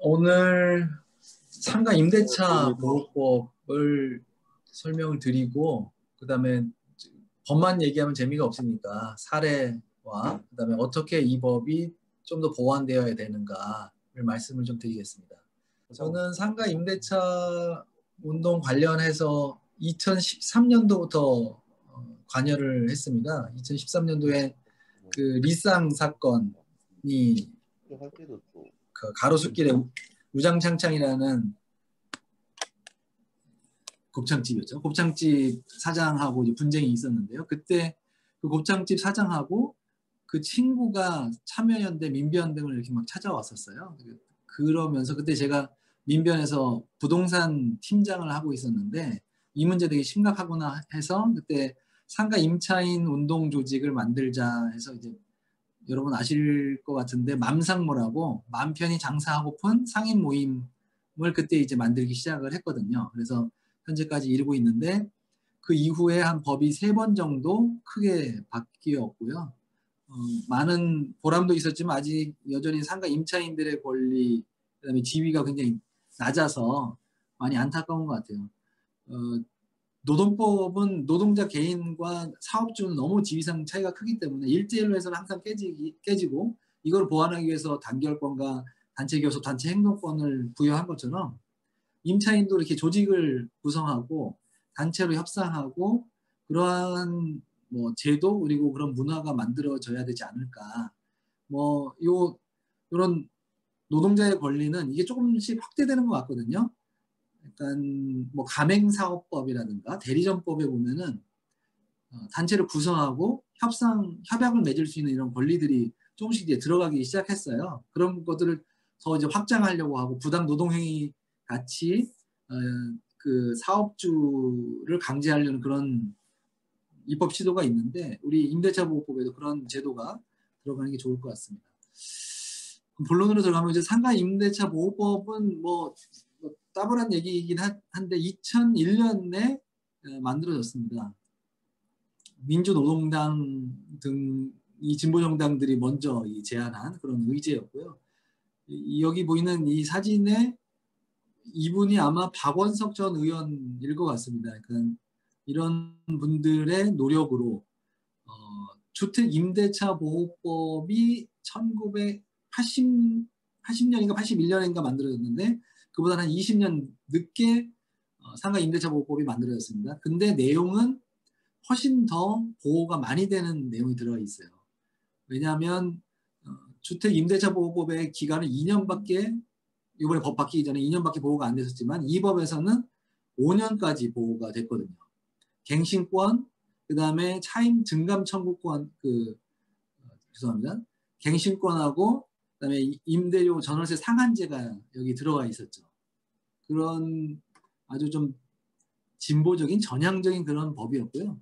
오늘 상가 임대차 보호법을 설명을 드리고, 그다음에 법만 얘기하면 재미가 없으니까 사례와 그다음에 어떻게 이 법이 좀 더 보완되어야 되는가를 말씀을 좀 드리겠습니다. 저는 상가 임대차 운동 관련해서 2013년도부터 관여를 했습니다. 2013년도에 그 리쌍 사건이 그 가로수길에 우장창창이라는 곱창집이었죠. 곱창집 사장하고 이제 분쟁이 있었는데요. 그때 그 곱창집 사장하고 그 친구가 참여연대, 민변 등을 이렇게 막 찾아왔었어요. 그러면서 그때 제가 민변에서 부동산 팀장을 하고 있었는데 이 문제 되게 심각하구나 해서 그때 상가 임차인 운동 조직을 만들자 해서 이제 여러분 아실 것 같은데 맘상무라고 맘 편히 장사하고픈 상인 모임을 그때 이제 만들기 시작을 했거든요. 그래서 현재까지 이루고 있는데 그 이후에 한 법이 3번 정도 크게 바뀌었고요. 많은 보람도 있었지만 아직 여전히 상가 임차인들의 권리, 그다음에 지위가 굉장히 낮아서 많이 안타까운 것 같아요. 노동법은 노동자 개인과 사업주는 너무 지위상 차이가 크기 때문에 1대1로 해서는 항상 깨지고 이걸 보완하기 위해서 단결권과 단체 교섭, 단체 행동권을 부여한 것처럼 임차인도 이렇게 조직을 구성하고 단체로 협상하고 그러한 뭐 제도 그리고 그런 문화가 만들어져야 되지 않을까. 이런 노동자의 권리는 이게 조금씩 확대되는 것 같거든요. 약간 뭐 가맹사업법이라든가 대리점법에 보면은 단체를 구성하고 협약을 맺을 수 있는 이런 권리들이 조금씩 이제 들어가기 시작했어요. 그런 것들을 더 이제 확장하려고 하고 부당 노동행위 같이 그 사업주를 강제하려는 그런 입법 시도가 있는데 우리 임대차 보호법에도 그런 제도가 들어가는 게 좋을 것 같습니다. 본론으로 들어가면 이제 상가 임대차 보호법은 뭐 따분한 얘기이긴 한데 2001년에 만들어졌습니다. 민주노동당 등 이 진보정당들이 먼저 제안한 그런 의제였고요. 여기 보이는 이 사진에 이분이 아마 박원석 전 의원일 것 같습니다. 그러니까 이런 분들의 노력으로 주택 임대차 보호법이 1980년인가 81년인가 만들어졌는데 그보다 한 20년 늦게 상가 임대차 보호법이 만들어졌습니다. 근데 내용은 훨씬 더 보호가 많이 되는 내용이 들어가 있어요. 왜냐하면 주택 임대차 보호법의 기간은 2년밖에 이번에 법 바뀌기 전에 2년밖에 보호가 안 됐었지만 이 법에서는 5년까지 보호가 됐거든요. 갱신권, 그 다음에 차임 증감 청구권, 죄송합니다. 갱신권하고 그다음에 임대료 전월세 상한제가 여기 들어가 있었죠. 그런 아주 좀 진보적인 전향적인 그런 법이었고요.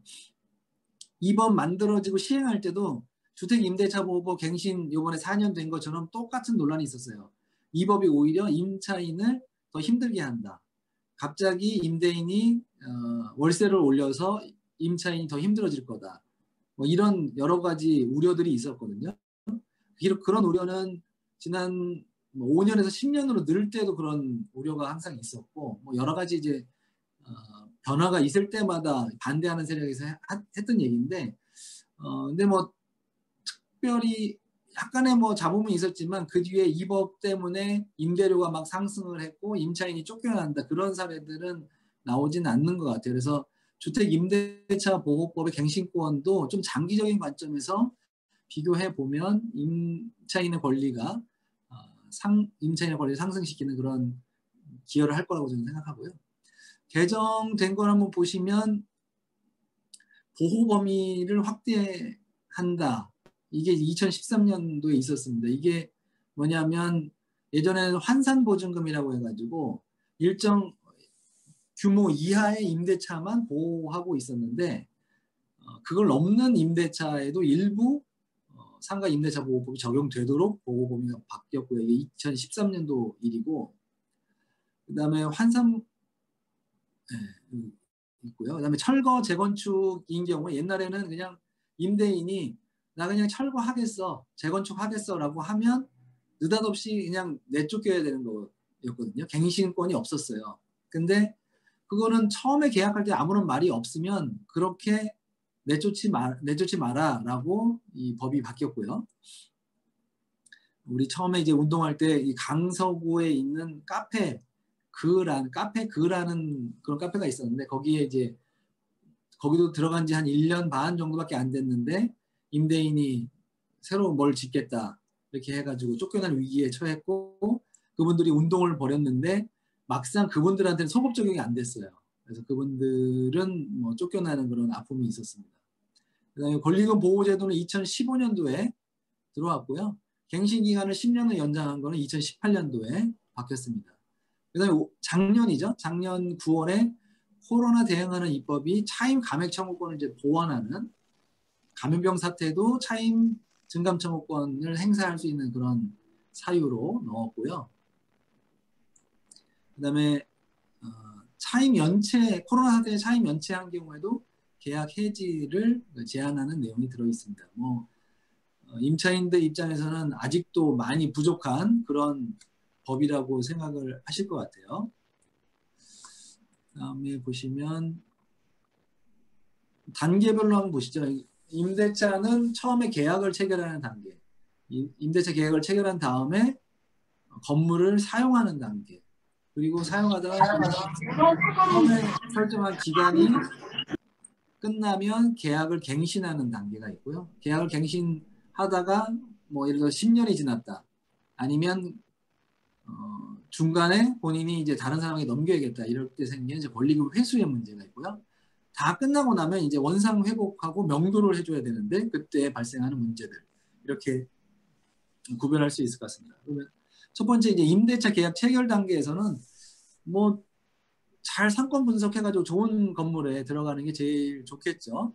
이 법 만들어지고 시행할 때도 주택 임대차 보호법 갱신 이번에 4년 된 것처럼 똑같은 논란이 있었어요. 이 법이 오히려 임차인을 더 힘들게 한다. 갑자기 임대인이 월세를 올려서 임차인이 더 힘들어질 거다. 뭐 이런 여러 가지 우려들이 있었거든요. 그런 우려는 지난 5년에서 10년으로 늘 때도 그런 우려가 항상 있었고 뭐 여러 가지 이제 변화가 있을 때마다 반대하는 세력에서 했던 얘기인데 근데 뭐 특별히 약간의 뭐 잡음은 있었지만 그 뒤에 이 법 때문에 임대료가 막 상승을 했고 임차인이 쫓겨난다 그런 사례들은 나오진 않는 것 같아요. 그래서 주택 임대차 보호법의 갱신권도 좀 장기적인 관점에서 비교해 보면 임차인의 권리가 임차인의 권리를 상승시키는 그런 기여를 할 거라고 저는 생각하고요. 개정된 걸 한번 보시면 보호 범위를 확대한다. 이게 2013년도에 있었습니다. 이게 뭐냐면 예전에는 환산보증금이라고 해가지고 일정 규모 이하의 임대차만 보호하고 있었는데 그걸 넘는 임대차에도 일부 상가 임대차 보호법이 적용되도록 보호 범위가 바뀌었고요. 이게 2013년도 일이고 그 다음에 있고요. 그다음에 철거 재건축인 경우에 옛날에는 그냥 임대인이 나 그냥 철거하겠어, 재건축하겠어라고 하면 느닷없이 그냥 내쫓겨야 되는 거였거든요. 갱신권이 없었어요. 근데 그거는 처음에 계약할 때 아무런 말이 없으면 그렇게 내쫓지 마라라고 이 법이 바뀌었고요. 우리 처음에 이제 운동할 때 이 강서구에 있는 카페 그라는 그런 카페가 있었는데 거기에 이제 거기도 들어간 지 한 1년 반 정도밖에 안 됐는데 임대인이 새로 뭘 짓겠다 이렇게 해가지고 쫓겨난 위기에 처했고 그분들이 운동을 벌였는데 막상 그분들한테는 소급 적용이 안 됐어요. 그래서 그분들은 뭐 쫓겨나는 그런 아픔이 있었습니다. 그다음에 권리금 보호제도는 2015년도에 들어왔고요. 갱신 기간을 10년을 연장한 거는 2018년도에 바뀌었습니다. 그다음에 작년이죠. 작년 9월에 코로나 대응하는 입법이 차임 감액 청구권을 이제 보완하는 감염병 사태도 차임 증감 청구권을 행사할 수 있는 그런 사유로 넣었고요. 그다음에 차임 연체 코로나 사태에 차임 연체한 경우에도 계약 해지를 제한하는 내용이 들어 있습니다. 뭐 임차인들 입장에서는 아직도 많이 부족한 그런 법이라고 생각을 하실 것 같아요. 다음에 보시면 단계별로 한번 보시죠. 임대차는 처음에 계약을 체결하는 단계, 임대차 계약을 체결한 다음에 건물을 사용하는 단계, 그리고 사용하다가 처음에 설정한 기간이 끝나면 계약을 갱신하는 단계가 있고요. 계약을 갱신하다가 뭐 예를 들어 10년이 지났다. 아니면 중간에 본인이 이제 다른 사람에게 넘겨야겠다. 이럴 때 생기는 이제 권리금 회수의 문제가 있고요. 다 끝나고 나면 이제 원상 회복하고 명도를 해줘야 되는데 그때 발생하는 문제들 이렇게 구별할 수 있을 것 같습니다. 그러면 첫 번째 이제 임대차 계약 체결 단계에서는 뭐 잘 상권 분석해가지고 좋은 건물에 들어가는 게 제일 좋겠죠.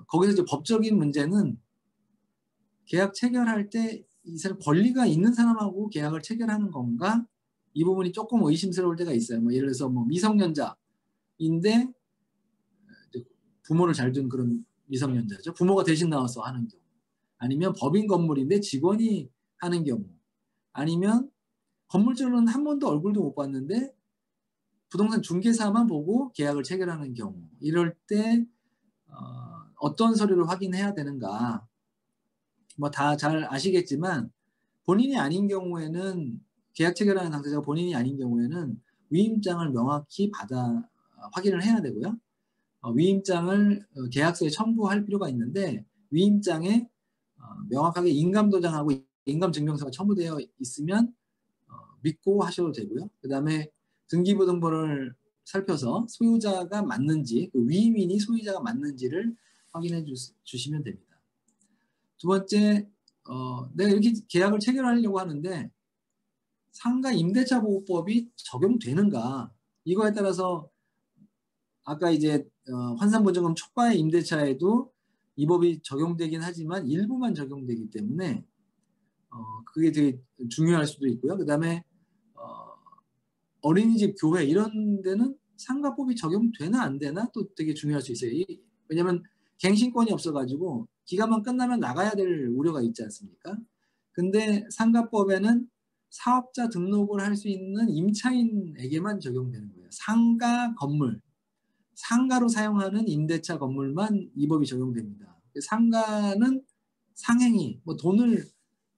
거기서 이제 법적인 문제는 계약 체결할 때 이 사람 권리가 있는 사람하고 계약을 체결하는 건가? 이 부분이 조금 의심스러울 때가 있어요. 뭐 예를 들어서 뭐 미성년자인데 부모를 잘 둔 그런 미성년자죠. 부모가 대신 나와서 하는 경우. 아니면 법인 건물인데 직원이 하는 경우. 아니면 건물주는 한 번도 얼굴도 못 봤는데 부동산 중개사만 보고 계약을 체결하는 경우. 이럴 때 어떤 서류를 확인해야 되는가. 뭐 다 잘 아시겠지만 본인이 아닌 경우에는 계약 체결하는 당사자가 본인이 아닌 경우에는 위임장을 명확히 받아 확인을 해야 되고요. 위임장을 계약서에 첨부할 필요가 있는데 위임장에 명확하게 인감도장하고 인감증명서가 첨부되어 있으면 믿고 하셔도 되고요. 그 다음에 등기부등본을 살펴서 소유자가 맞는지 그 위임인이 소유자가 맞는지를 확인해 주시면 됩니다. 두 번째 내가 이렇게 계약을 체결하려고 하는데 상가 임대차 보호법이 적용되는가 이거에 따라서 아까 이제 환산보증금 초과의 임대차에도 이 법이 적용되긴 하지만 일부만 적용되기 때문에 그게 되게 중요할 수도 있고요. 그 다음에 어린이집, 교회 이런 데는 상가법이 적용되나 안 되나 또 되게 중요할 수 있어요. 왜냐하면 갱신권이 없어가지고 기간만 끝나면 나가야 될 우려가 있지 않습니까? 근데 상가법에는 사업자 등록을 할 수 있는 임차인에게만 적용되는 거예요. 상가 건물, 상가로 사용하는 임대차 건물만 이 법이 적용됩니다. 상가는 상행위, 뭐 돈을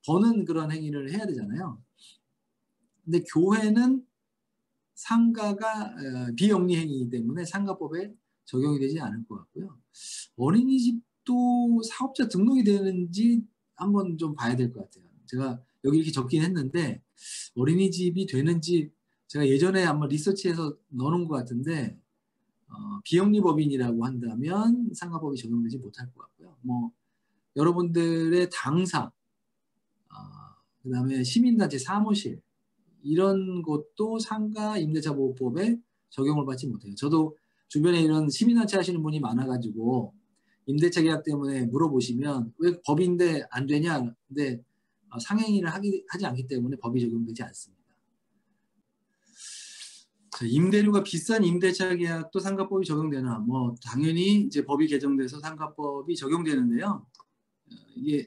버는 그런 행위를 해야 되잖아요. 근데 교회는 상가가 비영리 행위이기 때문에 상가법에 적용이 되지 않을 것 같고요. 어린이집도 사업자 등록이 되는지 한번 좀 봐야 될 것 같아요. 제가 여기 이렇게 적긴 했는데 어린이집이 되는지 제가 예전에 한번 리서치해서 넣어놓은 것 같은데 비영리법인이라고 한다면 상가법이 적용되지 못할 것 같고요. 뭐 여러분들의 당사, 그 다음에 시민단체 사무실 이런 것도 상가 임대차보호법에 적용을 받지 못해요. 저도 주변에 이런 시민단체 하시는 분이 많아가지고 임대차 계약 때문에 물어보시면 왜 법인데 안 되냐? 근데 상행위를 하지 않기 때문에 법이 적용되지 않습니다. 자, 임대료가 비싼 임대차 계약도 상가법이 적용되나? 뭐 당연히 이제 법이 개정돼서 상가법이 적용되는데요. 이게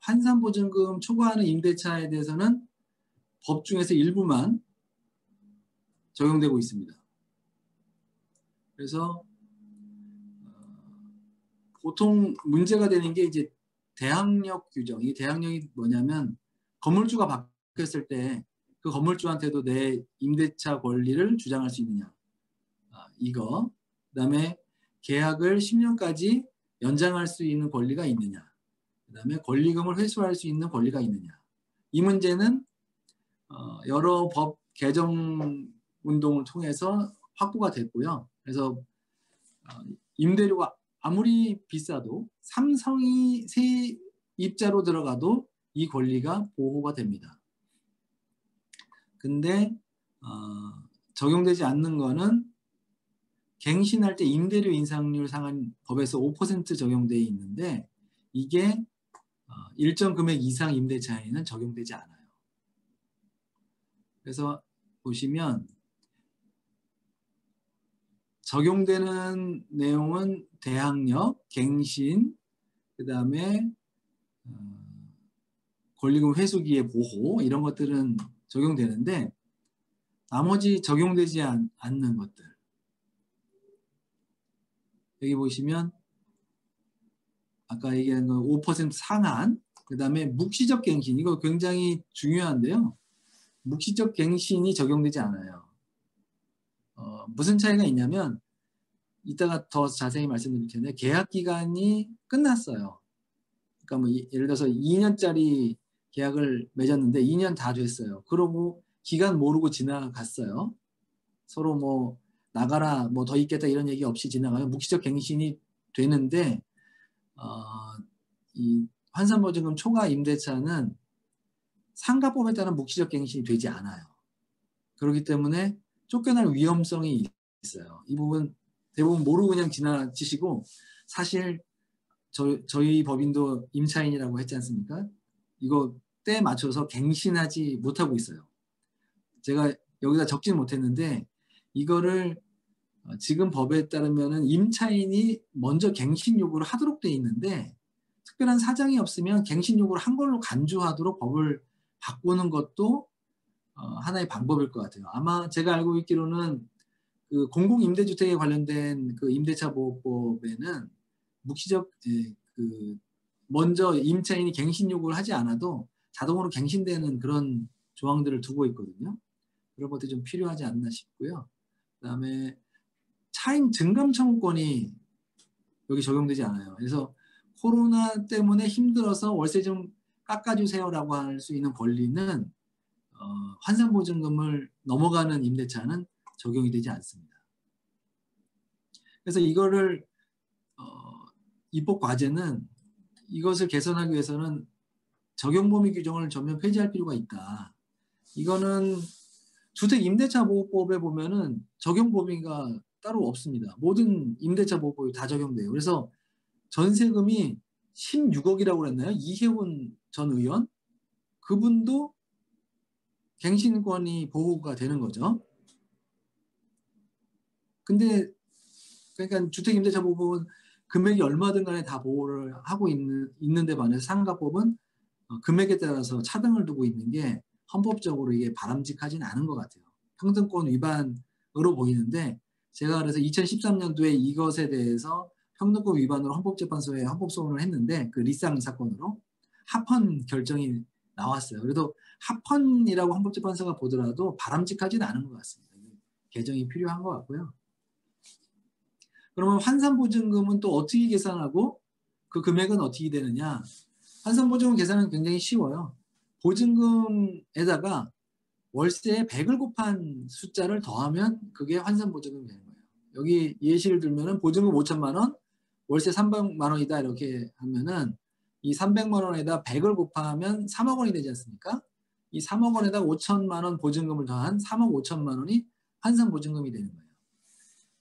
환산보증금 초과하는 임대차에 대해서는 법 중에서 일부만 적용되고 있습니다. 그래서 보통 문제가 되는 게 이제 대항력 규정. 이 대항력이 뭐냐면 건물주가 바뀌었을 때 그 건물주한테도 내 임대차 권리를 주장할 수 있느냐. 이거. 그다음에 계약을 10년까지 연장할 수 있는 권리가 있느냐. 그다음에 권리금을 회수할 수 있는 권리가 있느냐. 이 문제는 여러 법 개정 운동을 통해서 확보가 됐고요. 그래서 임대료가 아무리 비싸도 삼성이 세입자로 들어가도 이 권리가 보호가 됩니다. 근데 적용되지 않는 거는 갱신할 때 임대료 인상률 상한 법에서 5% 적용되어 있는데 이게 일정 금액 이상 임대차에는 적용되지 않아요. 그래서 보시면 적용되는 내용은 대항력, 갱신, 그 다음에 권리금 회수기의 보호 이런 것들은 적용되는데 나머지 적용되지 않는 것들 여기 보시면 아까 얘기한 5% 상한 그 다음에 묵시적 갱신 이거 굉장히 중요한데요. 묵시적 갱신이 적용되지 않아요. 무슨 차이가 있냐면 이따가 더 자세히 말씀드릴 텐데 계약 기간이 끝났어요. 그러니까 뭐 예를 들어서 2년짜리 계약을 맺었는데 2년 다 됐어요. 그러고 기간 모르고 지나갔어요. 서로 뭐 나가라 뭐 더 있겠다 이런 얘기 없이 지나가요. 묵시적 갱신이 되는데 이 환산보증금 초과 임대차는 상가법에 따른 묵시적 갱신이 되지 않아요. 그렇기 때문에 쫓겨날 위험성이 있어요. 이 부분 대부분 모르고 그냥 지나치시고 사실 저희 법인도 임차인이라고 했지 않습니까? 이거 때 맞춰서 갱신하지 못하고 있어요. 제가 여기다 적지는 못했는데 이거를 지금 법에 따르면은 임차인이 먼저 갱신 요구를 하도록 돼 있는데 특별한 사정이 없으면 갱신 요구를 한 걸로 간주하도록 법을 바꾸는 것도 하나의 방법일 것 같아요. 아마 제가 알고 있기로는 그 공공임대주택에 관련된 그 임대차 보호법에는 묵시적 그 먼저 임차인이 갱신 요구를 하지 않아도 자동으로 갱신되는 그런 조항들을 두고 있거든요. 그런 것들이 좀 필요하지 않나 싶고요. 그다음에 차임 증감 청구권이 여기 적용되지 않아요. 그래서 코로나 때문에 힘들어서 월세 좀 깎아주세요라고 할 수 있는 권리는 환산보증금을 넘어가는 임대차는 적용이 되지 않습니다. 그래서 이거를 입법 과제는 이것을 개선하기 위해서는 적용범위 규정을 전면 폐지할 필요가 있다. 이거는 주택임대차보호법에 보면은 적용 범위가 따로 없습니다. 모든 임대차 보호법이 다 적용돼요. 그래서 전세금이 16억이라고 그랬나요? 이혜훈 전 의원? 그분도 갱신권이 보호가 되는 거죠. 근데 그러니까 주택임대차보호법은 금액이 얼마든 간에 다 보호를 하고 있는데 반해서 상가법은 금액에 따라서 차등을 두고 있는 게 헌법적으로 이게 바람직하진 않은 것 같아요. 평등권 위반으로 보이는데 제가 그래서 2013년도에 이것에 대해서 평등권 위반으로 헌법재판소에 헌법소원을 했는데 그 리쌍 사건으로 합헌 결정이 나왔어요. 그래도 합헌이라고 헌법재판소가 보더라도 바람직하진 않은 것 같습니다. 개정이 필요한 것 같고요. 그러면 환산보증금은 또 어떻게 계산하고 그 금액은 어떻게 되느냐? 환산보증금 계산은 굉장히 쉬워요. 보증금에다가 월세에 100을 곱한 숫자를 더하면 그게 환산보증금이 되는 거예요. 여기 예시를 들면은 보증금 5천만 원, 월세 300만 원이다 이렇게 하면은 이 300만 원에다 100을 곱하면 3억 원이 되지 않습니까? 이 3억 원에다 5천만 원 보증금을 더한 3억 5천만 원이 환산보증금이 되는 거예요.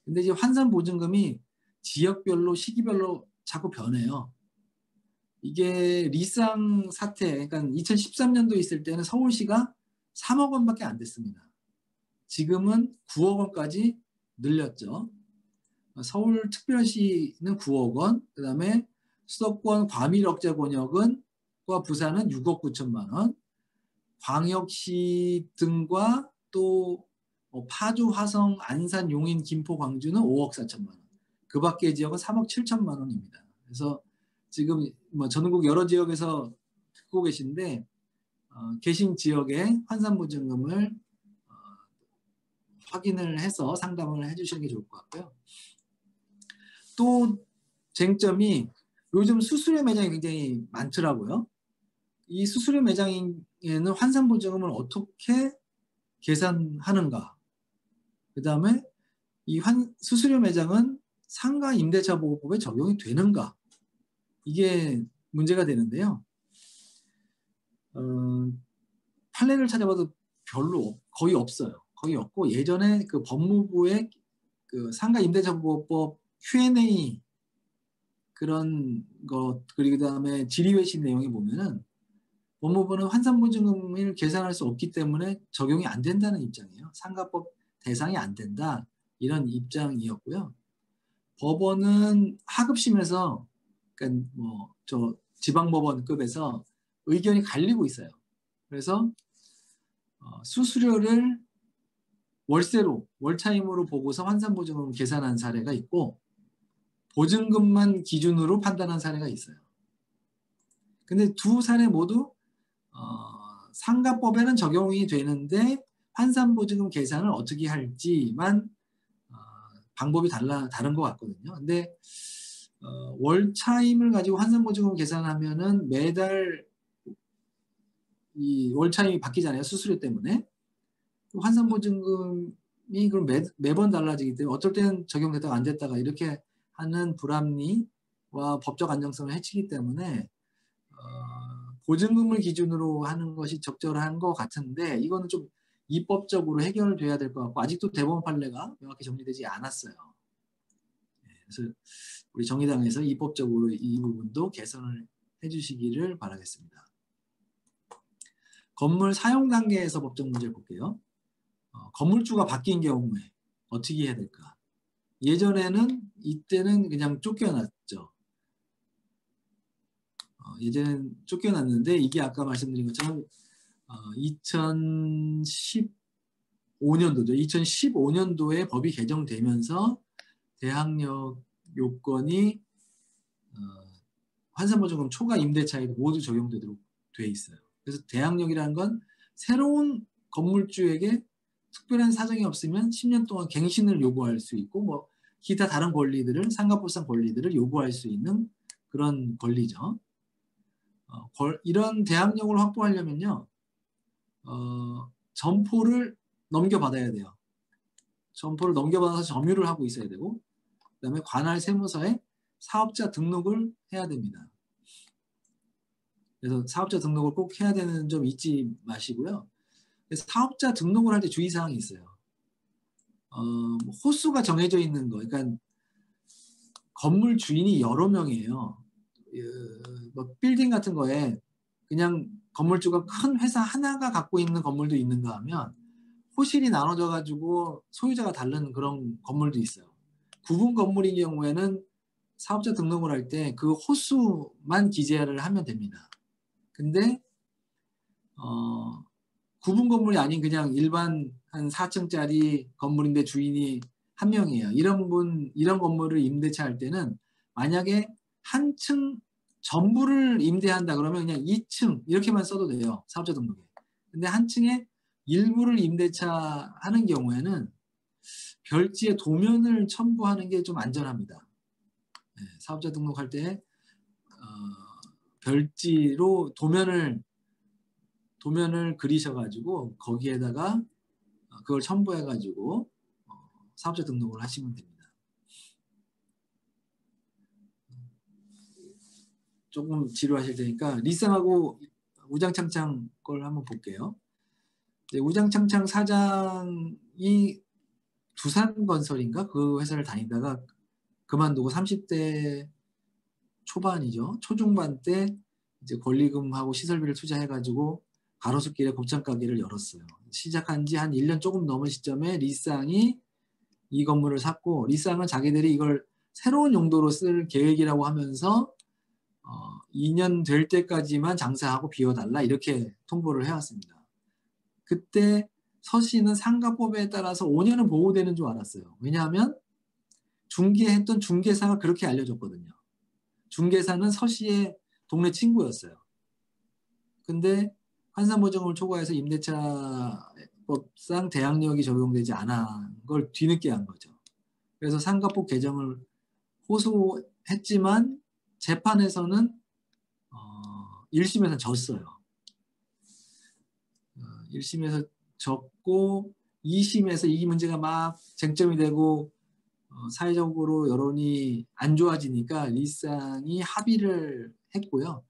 근데 이제 환산보증금이 지역별로 시기별로 자꾸 변해요. 이게 리쌍 사태, 그러니까 2013년도 있을 때는 서울시가 3억 원밖에 안 됐습니다. 지금은 9억 원까지 늘렸죠. 서울특별시는 9억 원, 그 다음에 수도권 과밀억제 권역은 서울과 부산은 6억 9천만 원, 광역시 등과 또 파주, 화성, 안산, 용인, 김포, 광주는 5억 4천만 원. 그 밖의 지역은 3억 7천만 원입니다. 그래서 지금 뭐 전국 여러 지역에서 듣고 계신데 계신 지역의 환산보증금을 확인을 해서 상담을 해주시는 게 좋을 것 같고요. 또 쟁점이 요즘 수수료 매장이 굉장히 많더라고요. 이 수수료 매장에는 환산보증금을 어떻게 계산하는가? 그 다음에 이 수수료 매장은 상가 임대차 보호법에 적용이 되는가? 이게 문제가 되는데요. 판례를 찾아봐도 별로 거의 없어요. 거의 없고 예전에 그 법무부의 그 상가 임대차 보호법 Q&A 그런 것 그리고 그다음에 질의회신 내용에 보면은 법무부는 환산보증금을 계산할 수 없기 때문에 적용이 안 된다는 입장이에요. 상가법 대상이 안 된다 이런 입장이었고요. 법원은 하급심에서 그러니까 뭐 저 지방법원급에서 의견이 갈리고 있어요. 그래서 수수료를 월세로 월차임으로 보고서 환산보증금을 계산한 사례가 있고 보증금만 기준으로 판단한 사례가 있어요. 근데 두 사례 모두 상가법에는 적용이 되는데 환산보증금 계산을 어떻게 할지만 방법이 다른 것 같거든요. 근데 월차임을 가지고 환산보증금 계산하면은 매달 이 월차임이 바뀌잖아요. 수수료 때문에. 환산보증금이 그럼 매번 달라지기 때문에 어떨 때는 적용됐다가 안 됐다가 이렇게 하는 불합리와 법적 안정성을 해치기 때문에 보증금을 기준으로 하는 것이 적절한 것 같은데 이거는 좀 입법적으로 해결돼야 될 것 같고 아직도 대법원 판례가 명확히 정리되지 않았어요. 그래서 우리 정의당에서 입법적으로 이 부분도 개선을 해주시기를 바라겠습니다. 건물 사용 단계에서 법적 문제를 볼게요. 건물주가 바뀐 경우에 어떻게 해야 될까? 예전에는 이때는 그냥 쫓겨났죠. 예전엔 쫓겨났는데 이게 아까 말씀드린 것처럼 2015년도죠. 2015년도에 법이 개정되면서 대항력 요건이 환산보증금 초과 임대차에 모두 적용되도록 돼 있어요. 그래서 대항력이라는 건 새로운 건물주에게 특별한 사정이 없으면 10년 동안 갱신을 요구할 수 있고 뭐 기타 다른 권리들을 상가법상 권리들을 요구할 수 있는 그런 권리죠. 이런 대항력을 확보하려면요. 점포를 넘겨받아야 돼요. 점포를 넘겨받아서 점유를 하고 있어야 되고 그다음에 관할 세무서에 사업자 등록을 해야 됩니다. 그래서 사업자 등록을 꼭 해야 되는 점 잊지 마시고요. 사업자 등록을 할 때 주의사항이 있어요. 호수가 정해져 있는 거. 그러니까 건물 주인이 여러 명이에요. 뭐 빌딩 같은 거에 그냥 건물주가 큰 회사 하나가 갖고 있는 건물도 있는가 하면 호실이 나눠져 가지고 소유자가 다른 그런 건물도 있어요. 구분 건물인 경우에는 사업자 등록을 할 때 그 호수만 기재를 하면 됩니다. 근데 구분 건물이 아닌 그냥 일반 한 4층짜리 건물인데 주인이 한 명이에요. 이런 건물을 임대차 할 때는 만약에 한 층 전부를 임대한다 그러면 그냥 2층 이렇게만 써도 돼요. 사업자 등록에. 근데 한 층에 일부를 임대차 하는 경우에는 별지에 도면을 첨부하는 게 좀 안전합니다. 네, 사업자 등록할 때 별지로 도면을 그리셔가지고 거기에다가 그걸 첨부해가지고 사업자 등록을 하시면 됩니다. 조금 지루하실 테니까 리쌍하고 우장창창 걸 한번 볼게요. 우장창창 사장이 두산건설인가 그 회사를 다니다가 그만두고 30대 초반이죠. 초중반 때 이제 권리금하고 시설비를 투자해가지고 가로수길에 곱창 가게를 열었어요. 시작한 지 한 1년 조금 넘은 시점에 리쌍이 이 건물을 샀고 리쌍은 자기들이 이걸 새로운 용도로 쓸 계획이라고 하면서 2년 될 때까지만 장사하고 비워달라 이렇게 통보를 해왔습니다. 그때 서씨는 상가법에 따라서 5년은 보호되는 줄 알았어요. 왜냐하면 중개했던 중개사가 그렇게 알려줬거든요. 중개사는 서씨의 동네 친구였어요. 근데 환산보증금을 초과해서 임대차법상 대항력이 적용되지 않은 걸 뒤늦게 한 거죠. 그래서 상가법 개정을 호소했지만 재판에서는 1심에서 졌어요. 1심에서 졌고 2심에서 이 문제가 막 쟁점이 되고 사회적으로 여론이 안 좋아지니까 리쌍이 합의를 했고요.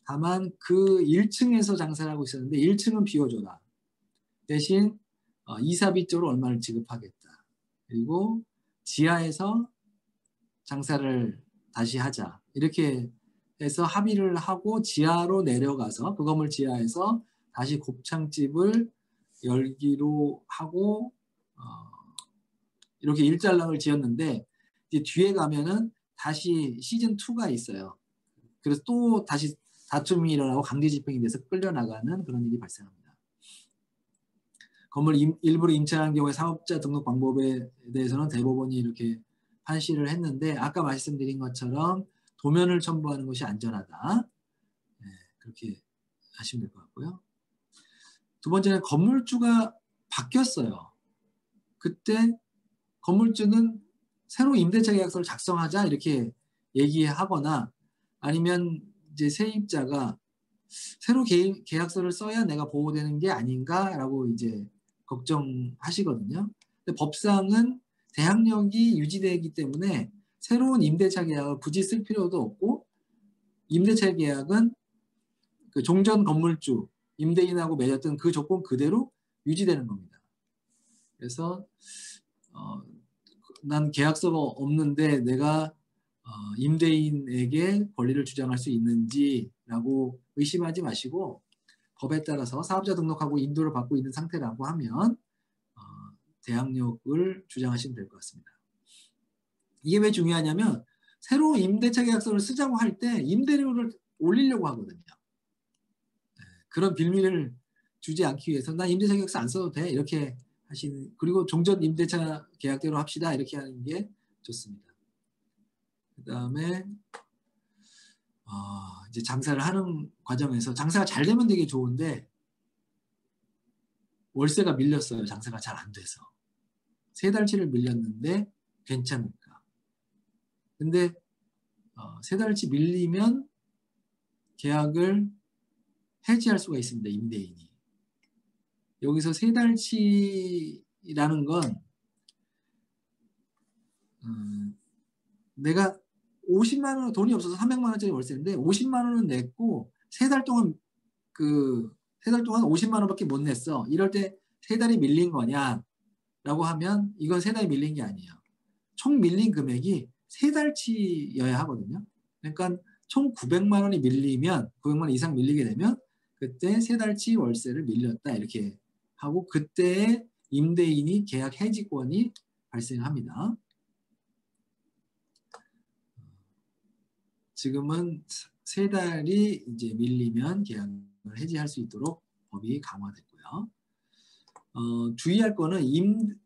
다만 그 1층에서 장사를 하고 있었는데 1층은 비워줘라. 대신 이사비적으로 얼마를 지급하겠다. 그리고 지하에서 장사를 다시 하자. 이렇게 해서 합의를 하고 지하로 내려가서 그 건물 지하에서 다시 곱창집을 열기로 하고 이렇게 일자락을 지었는데 이제 뒤에 가면은 다시 시즌2가 있어요. 그래서 또 다시 다툼이 일어나고 강제집행이 돼서 끌려나가는 그런 일이 발생합니다. 건물 일부를 임차한 경우에 사업자 등록 방법에 대해서는 대법원이 이렇게 판시를 했는데 아까 말씀드린 것처럼 도면을 첨부하는 것이 안전하다. 네, 그렇게 하시면 될 것 같고요. 두 번째는 건물주가 바뀌었어요. 그때 건물주는 새로 임대차 계약서를 작성하자 이렇게 얘기하거나 아니면 이제 세입자가 새로 계약서를 써야 내가 보호되는 게 아닌가라고 이제 걱정하시거든요. 근데 법상은 대항력이 유지되기 때문에 새로운 임대차 계약을 굳이 쓸 필요도 없고 임대차 계약은 그 종전 건물주 임대인하고 맺었던 그 조건 그대로 유지되는 겁니다. 그래서 난 계약서가 없는데 내가 임대인에게 권리를 주장할 수 있는지라고 의심하지 마시고 법에 따라서 사업자 등록하고 인도를 받고 있는 상태라고 하면 대항력을 주장하시면 될 것 같습니다. 이게 왜 중요하냐면 새로 임대차 계약서를 쓰자고 할 때 임대료를 올리려고 하거든요. 그런 빌미를 주지 않기 위해서 나 임대차 계약서 안 써도 돼 이렇게 하시는 그리고 종전 임대차 계약대로 합시다 이렇게 하는 게 좋습니다. 그 다음에 이제 장사를 하는 과정에서 장사가 잘 되면 되게 좋은데 월세가 밀렸어요. 장사가 잘 안 돼서 3달치를 밀렸는데 괜찮을까? 근데 3달치 밀리면 계약을 해지할 수가 있습니다. 임대인이. 여기서 3달치라는 건 내가 50만 원 돈이 없어서 300만 원짜리 월세인데 50만 원은 냈고 3달 동안 50만 원밖에 못 냈어. 이럴 때 3달이 밀린 거냐? 라고 하면 이건 3달이 밀린 게 아니에요. 총 밀린 금액이 3달치여야 하거든요. 그러니까 총 900만 원이 밀리면 900만 원 이상 밀리게 되면 그때 3달치 월세를 밀렸다 이렇게 하고 그때 임대인이 계약 해지권이 발생합니다. 지금은 3달이 이제 밀리면 계약을 해지할 수 있도록 법이 강화됐고요. 주의할 거는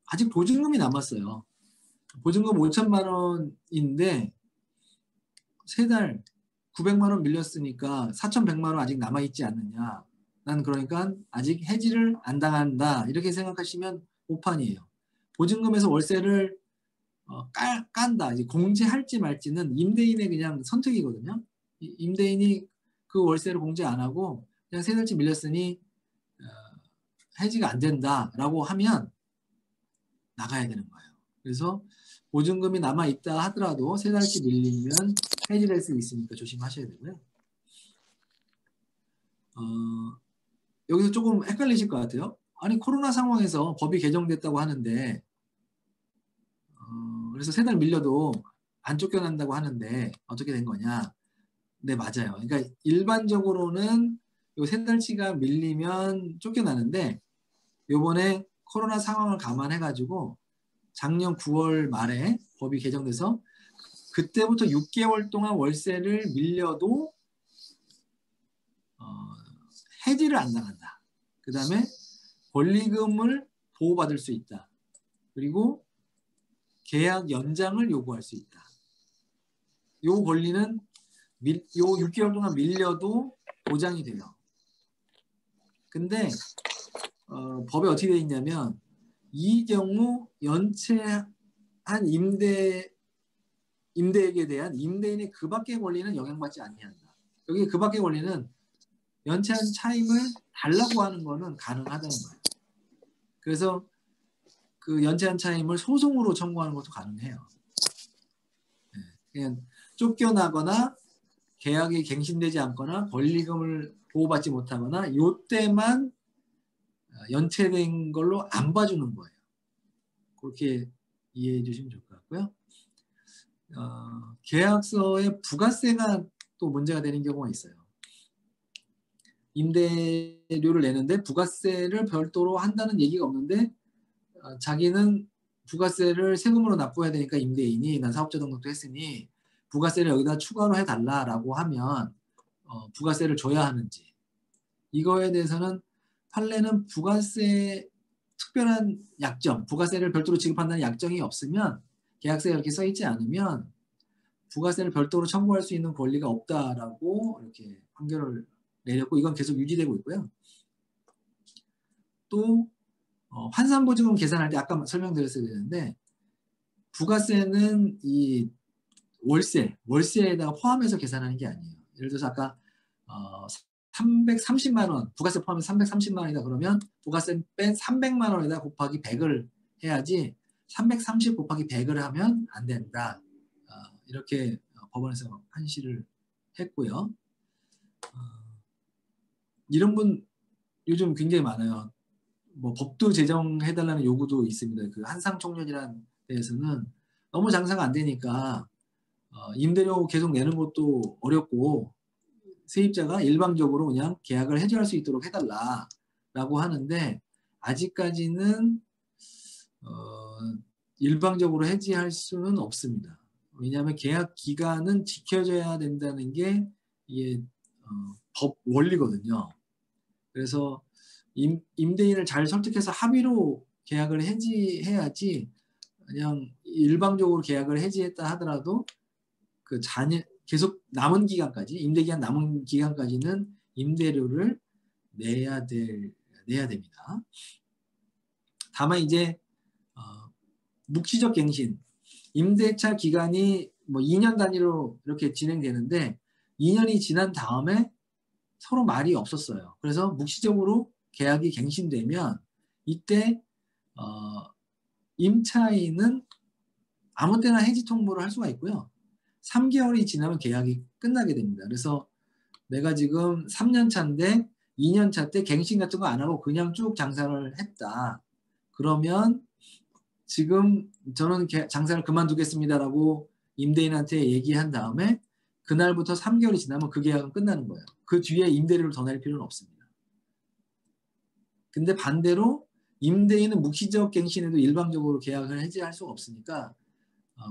아직 보증금이 남았어요. 보증금 5천만 원인데 3달 900만 원 밀렸으니까 4,100만 원 아직 남아있지 않느냐. 난 그러니까 아직 해지를 안 당한다. 이렇게 생각하시면 오판이에요. 보증금에서 월세를 깐다. 이제 공제할지 말지는 임대인의 그냥 선택이거든요. 임대인이 그 월세를 공제 안 하고 그냥 3달치 밀렸으니 해지가 안 된다라고 하면 나가야 되는 거예요. 그래서 보증금이 남아있다 하더라도 3달치 밀리면 해지될 수 있으니까 조심하셔야 되고요. 여기서 조금 헷갈리실 것 같아요. 아니 코로나 상황에서 법이 개정됐다고 하는데 그래서 3달 밀려도 안 쫓겨난다고 하는데 어떻게 된 거냐. 네 맞아요. 그러니까 일반적으로는 요 3달치가 밀리면 쫓겨나는데 요번에 코로나 상황을 감안해가지고 작년 9월 말에 법이 개정돼서 그때부터 6개월 동안 월세를 밀려도 해지를 안 당한다. 그 다음에 권리금을 보호받을 수 있다. 그리고 계약 연장을 요구할 수 있다. 요 권리는 요 6개월 동안 밀려도 보장이 돼요. 근데 법에 어떻게 되어 있냐면 이 경우 연체한 임대액에 대한 임대인의 그 밖의 권리는 영향받지 아니한다. 여기 그 밖의 권리는 연체한 차임을 달라고 하는 거는 가능하다는 거예요. 그래서 그 연체한 차임을 소송으로 청구하는 것도 가능해요. 그냥 쫓겨나거나 계약이 갱신되지 않거나 권리금을 보호받지 못하거나 이때만 연체된 걸로 안 봐주는 거예요. 그렇게 이해해 주시면 좋을 것 같고요. 계약서에 부가세가 또 문제가 되는 경우가 있어요. 임대료를 내는데 부가세를 별도로 한다는 얘기가 없는데 자기는 부가세를 세금으로 납부해야 되니까 임대인이 난 사업자 등록도 했으니 부가세를 여기다 추가로 해달라라고 하면 부가세를 줘야 하는지 이거에 대해서는 판례는 부가세 특별한 약정, 부가세를 별도로 지급한다는 약정이 없으면 계약서에 이렇게 써있지 않으면 부가세를 별도로 청구할 수 있는 권리가 없다라고 이렇게 판결을 내렸고 이건 계속 유지되고 있고요. 또 환산보증금 계산할 때 아까 설명드렸어야 되는데 부가세는 이 월세에다가 포함해서 계산하는 게 아니에요. 예를 들어서 아까 330만 원, 부가세 포함해서 330만 원이다 그러면 부가세 뺀 300만 원에다 곱하기 100을 해야지 330 곱하기 100을 하면 안 된다. 이렇게 법원에서 판시를 했고요. 이런 분 요즘 굉장히 많아요. 뭐 법도 제정해달라는 요구도 있습니다. 그 한상총련이라는 데에서는 너무 장사가 안 되니까 임대료 계속 내는 것도 어렵고 세입자가 일방적으로 그냥 계약을 해지할 수 있도록 해달라라고 하는데 아직까지는 일방적으로 해지할 수는 없습니다. 왜냐하면 계약 기간은 지켜져야 된다는 게 이게 법 원리거든요. 그래서 임대인을 잘 설득해서 합의로 계약을 해지해야지 그냥 일방적으로 계약을 해지했다 하더라도 그 계속 남은 기간까지 임대기간 남은 기간까지는 임대료를 내야 됩니다. 다만 이제 묵시적 갱신 임대차 기간이 뭐 2년 단위로 이렇게 진행되는데 2년이 지난 다음에 서로 말이 없었어요. 그래서 묵시적으로 계약이 갱신되면 이때 임차인은 아무 때나 해지 통보를 할 수가 있고요. 3개월이 지나면 계약이 끝나게 됩니다. 그래서 내가 지금 3년 차인데 2년 차 때 갱신 같은 거 안 하고 그냥 쭉 장사를 했다. 그러면 지금 저는 장사를 그만두겠습니다라고 임대인한테 얘기한 다음에 그날부터 3개월이 지나면 그 계약은 끝나는 거예요. 그 뒤에 임대료를 더 낼 필요는 없습니다. 근데 반대로 임대인은 묵시적 갱신에도 일방적으로 계약을 해지할 수가 없으니까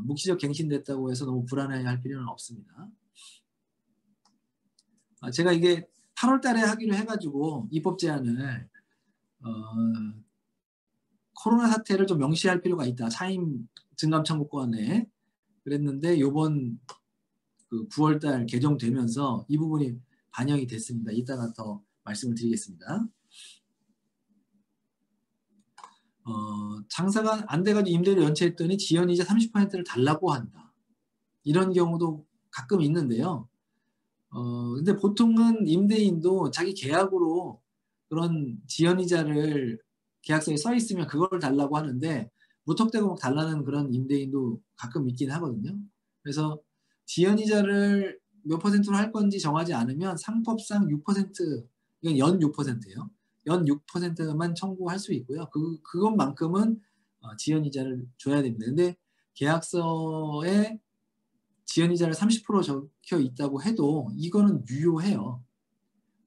묵시적 갱신됐다고 해서 너무 불안해할 필요는 없습니다. 제가 이게 8월 달에 하기로 해가지고 입법 제안을 코로나 사태를 좀 명시할 필요가 있다. 차임 증감 청구권에 그랬는데 이번 그 9월 달 개정되면서 이 부분이 반영이 됐습니다. 이따가 더 말씀을 드리겠습니다. 장사가 안 돼가지고 임대료 연체했더니 지연이자 30%를 달라고 한다. 이런 경우도 가끔 있는데요. 근데 보통은 임대인도 자기 계약으로 그런 지연이자를 계약서에 써 있으면 그걸 달라고 하는데 무턱대고 막 달라는 그런 임대인도 가끔 있긴 하거든요. 그래서 지연이자를 몇 퍼센트로 할 건지 정하지 않으면 상법상 6%, 이건 연 6%예요. 연 6%만 청구할 수 있고요. 그것만큼은 지연이자를 줘야 됩니다. 근데 계약서에 지연이자를 30% 적혀 있다고 해도 이거는 유효해요.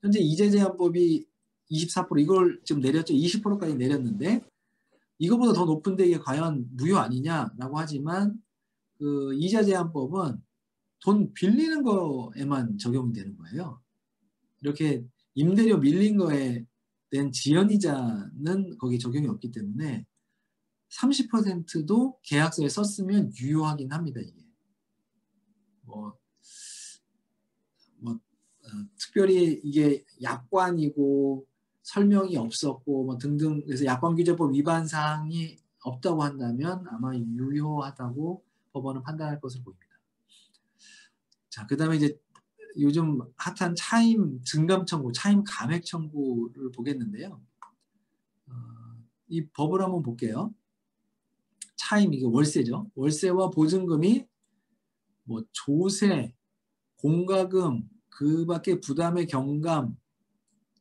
현재 이자제한법이 24% 이걸 지금 내렸죠. 20%까지 내렸는데 이거보다 더 높은데 이게 과연 무효 아니냐라고 하지만 그 이자제한법은 돈 빌리는 거에만 적용이 되는 거예요. 이렇게 임대료 밀린 거에 대한 지연이자는 거기 적용이 없기 때문에 30%도 계약서에 썼으면 유효하긴 합니다. 이게 특별히 이게 약관이고 설명이 없었고 뭐 등등 그래서 약관규제법 위반 사항이 없다고 한다면 아마 유효하다고 법원은 판단할 것으로 보입니다. 자, 그다음에 이제 요즘 핫한 차임 증감 청구, 차임 감액 청구를 보겠는데요. 이 법을 한번 볼게요. 차임 이게 월세죠. 월세와 보증금이 뭐 조세, 공과금, 그 밖에 부담의 경감,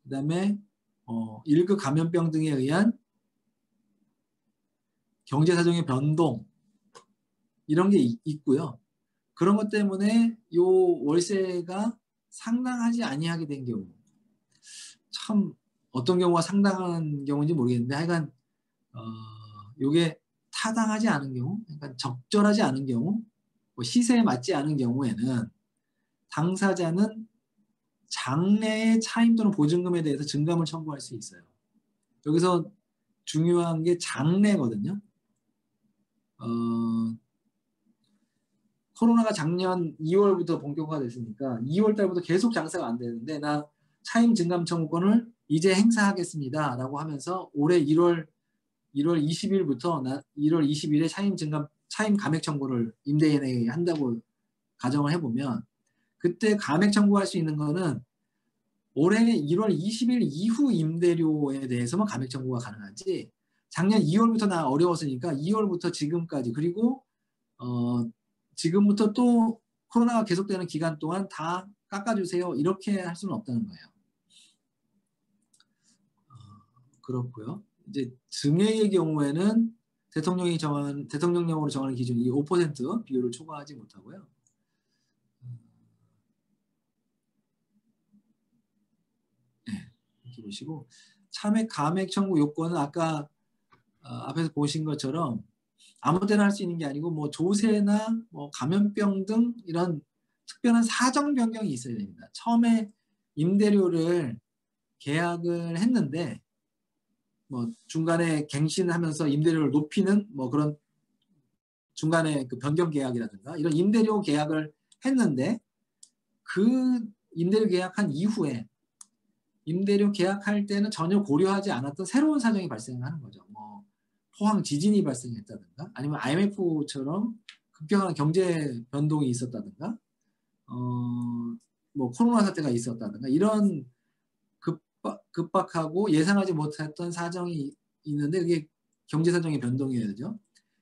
그다음에 1급 감염병 등에 의한 경제사정의 변동 이런 게 있고요. 그런 것 때문에 요 월세가 상당하지 아니하게 된 경우 참 어떤 경우가 상당한 경우인지 모르겠는데 하여간 요게 타당하지 않은 경우 그러니까 적절하지 않은 경우 뭐 시세에 맞지 않은 경우에는 당사자는 장래의 차임 또는 보증금에 대해서 증감을 청구할 수 있어요. 여기서 중요한 게 장래거든요. 코로나가 작년 2월부터 본격화가 됐으니까 2월 달부터 계속 장사가 안 되는데 나 차임 증감 청구권을 이제 행사하겠습니다 라고 하면서 올해 1월 20일부터 1월 20일에 차임 감액 청구를 임대인에게 한다고 가정을 해보면 그때 감액 청구할 수 있는 거는 올해 1월 20일 이후 임대료에 대해서만 감액 청구가 가능하지 작년 2월부터 나 어려웠으니까 2월부터 지금까지 그리고 지금부터 또 코로나가 계속되는 기간 동안 다 깎아주세요. 이렇게 할 수는 없다는 거예요. 그렇고요. 이제 증여의 경우에는 대통령령으로 정하는 기준이 5% 비율을 초과하지 못하고요. 네, 이렇게 보시고 차액 감액 청구 요건은 아까 앞에서 보신 것처럼 아무 때나 할 수 있는 게 아니고 뭐 조세나 뭐 감염병 등 이런 특별한 사정 변경이 있어야 됩니다. 처음에 임대료를 계약을 했는데 뭐 중간에 갱신하면서 임대료를 높이는 뭐 그런 중간에 그 변경 계약이라든가 이런 임대료 계약을 했는데 그 임대료 계약한 이후에 임대료 계약할 때는 전혀 고려하지 않았던 새로운 사정이 발생하는 거죠. 뭐 포항 지진이 발생했다든가 아니면 IMF처럼 급격한 경제 변동이 있었다든가 뭐 코로나 사태가 있었다든가 이런 급박하고 예상하지 못했던 사정이 있는데 그게 경제 사정의 변동이어야죠.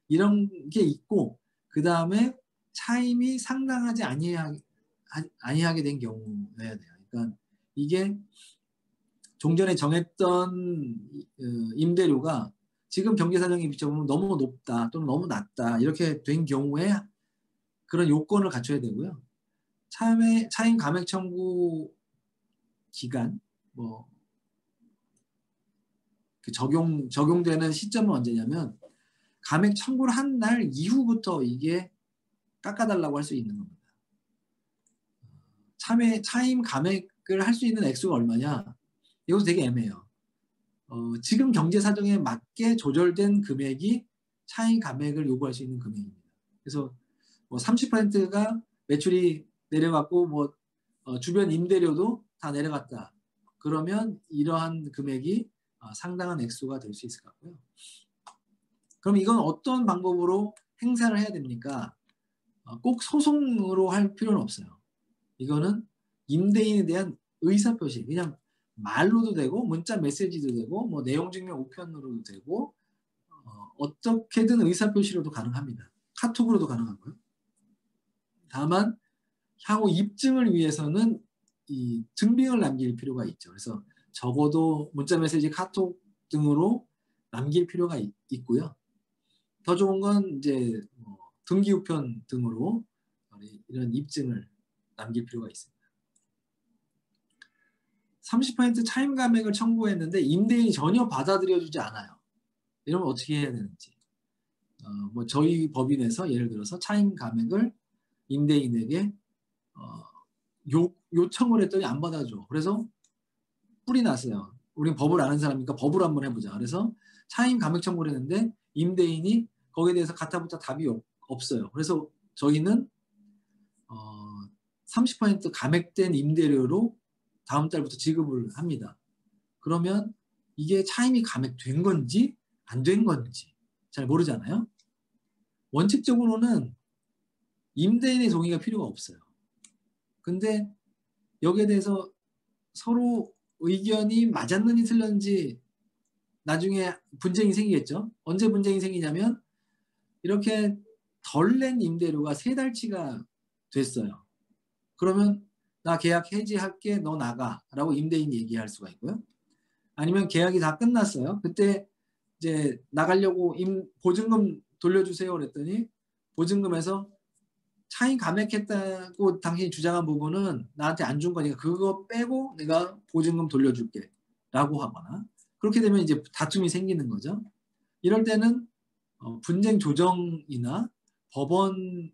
이런 게 있고 그 다음에 차임이 상당하지 아니하게 된 경우여야 돼요. 그러니까 이게 종전에 정했던 임대료가 지금 경제 사정에 비춰보면 너무 높다 또는 너무 낮다 이렇게 된 경우에 그런 요건을 갖춰야 되고요. 차임 감액 청구 기간 뭐 그 적용되는 시점은 언제냐면 감액 청구를 한 날 이후부터 이게 깎아달라고 할 수 있는 겁니다. 차임 감액을 할 수 있는 액수가 얼마냐? 이것도 되게 애매해요. 지금 경제 사정에 맞게 조절된 금액이 차임 감액을 요구할 수 있는 금액입니다. 그래서 뭐 30%가 매출이 내려갔고 뭐 주변 임대료도 다 내려갔다. 그러면 이러한 금액이 상당한 액수가 될 수 있을 것 같고요. 그럼 이건 어떤 방법으로 행사를 해야 됩니까? 꼭 소송으로 할 필요는 없어요. 이거는 임대인에 대한 의사표시, 그냥 말로도 되고 문자 메시지도 되고 뭐 내용 증명 우편으로도 되고 어떻게든 의사표시로도 가능합니다. 카톡으로도 가능하고요. 다만 향후 입증을 위해서는 이 증빙을 남길 필요가 있죠. 그래서 적어도 문자 메시지 카톡 등으로 남길 필요가 있고요. 더 좋은 건 이제 뭐 등기 우편 등으로 이런 입증을 남길 필요가 있습니다. 30% 차임 감액을 청구했는데 임대인이 전혀 받아들여주지 않아요. 이러면 어떻게 해야 되는지. 뭐 저희 법인에서 예를 들어서 차임 감액을 임대인에게 요청을 했더니 안 받아줘. 그래서 뿔이 났어요. 우린 법을 아는 사람이니까 법을 한번 해보자. 그래서 차임 감액 청구를 했는데 임대인이 거기에 대해서 가타부타 답이 없어요. 그래서 저희는 30% 감액된 임대료로 다음 달부터 지급을 합니다. 그러면 이게 차임이 감액된 건지 안 된 건지 잘 모르잖아요. 원칙적으로는 임대인의 동의가 필요가 없어요. 근데 여기에 대해서 서로 의견이 맞았는지 틀렸는지 나중에 분쟁이 생기겠죠. 언제 분쟁이 생기냐면 이렇게 덜 낸 임대료가 3달치가 됐어요. 그러면 나 계약 해지할게, 너 나가 라고 임대인이 얘기할 수가 있고요. 아니면 계약이 다 끝났어요. 그때 이제 나가려고 보증금 돌려주세요 그랬더니 보증금에서 차임 감액했다고 당신이 주장한 부분은 나한테 안 준 거니까 그거 빼고 내가 보증금 돌려줄게 라고 하거나, 그렇게 되면 이제 다툼이 생기는 거죠. 이럴 때는 분쟁 조정이나 법원을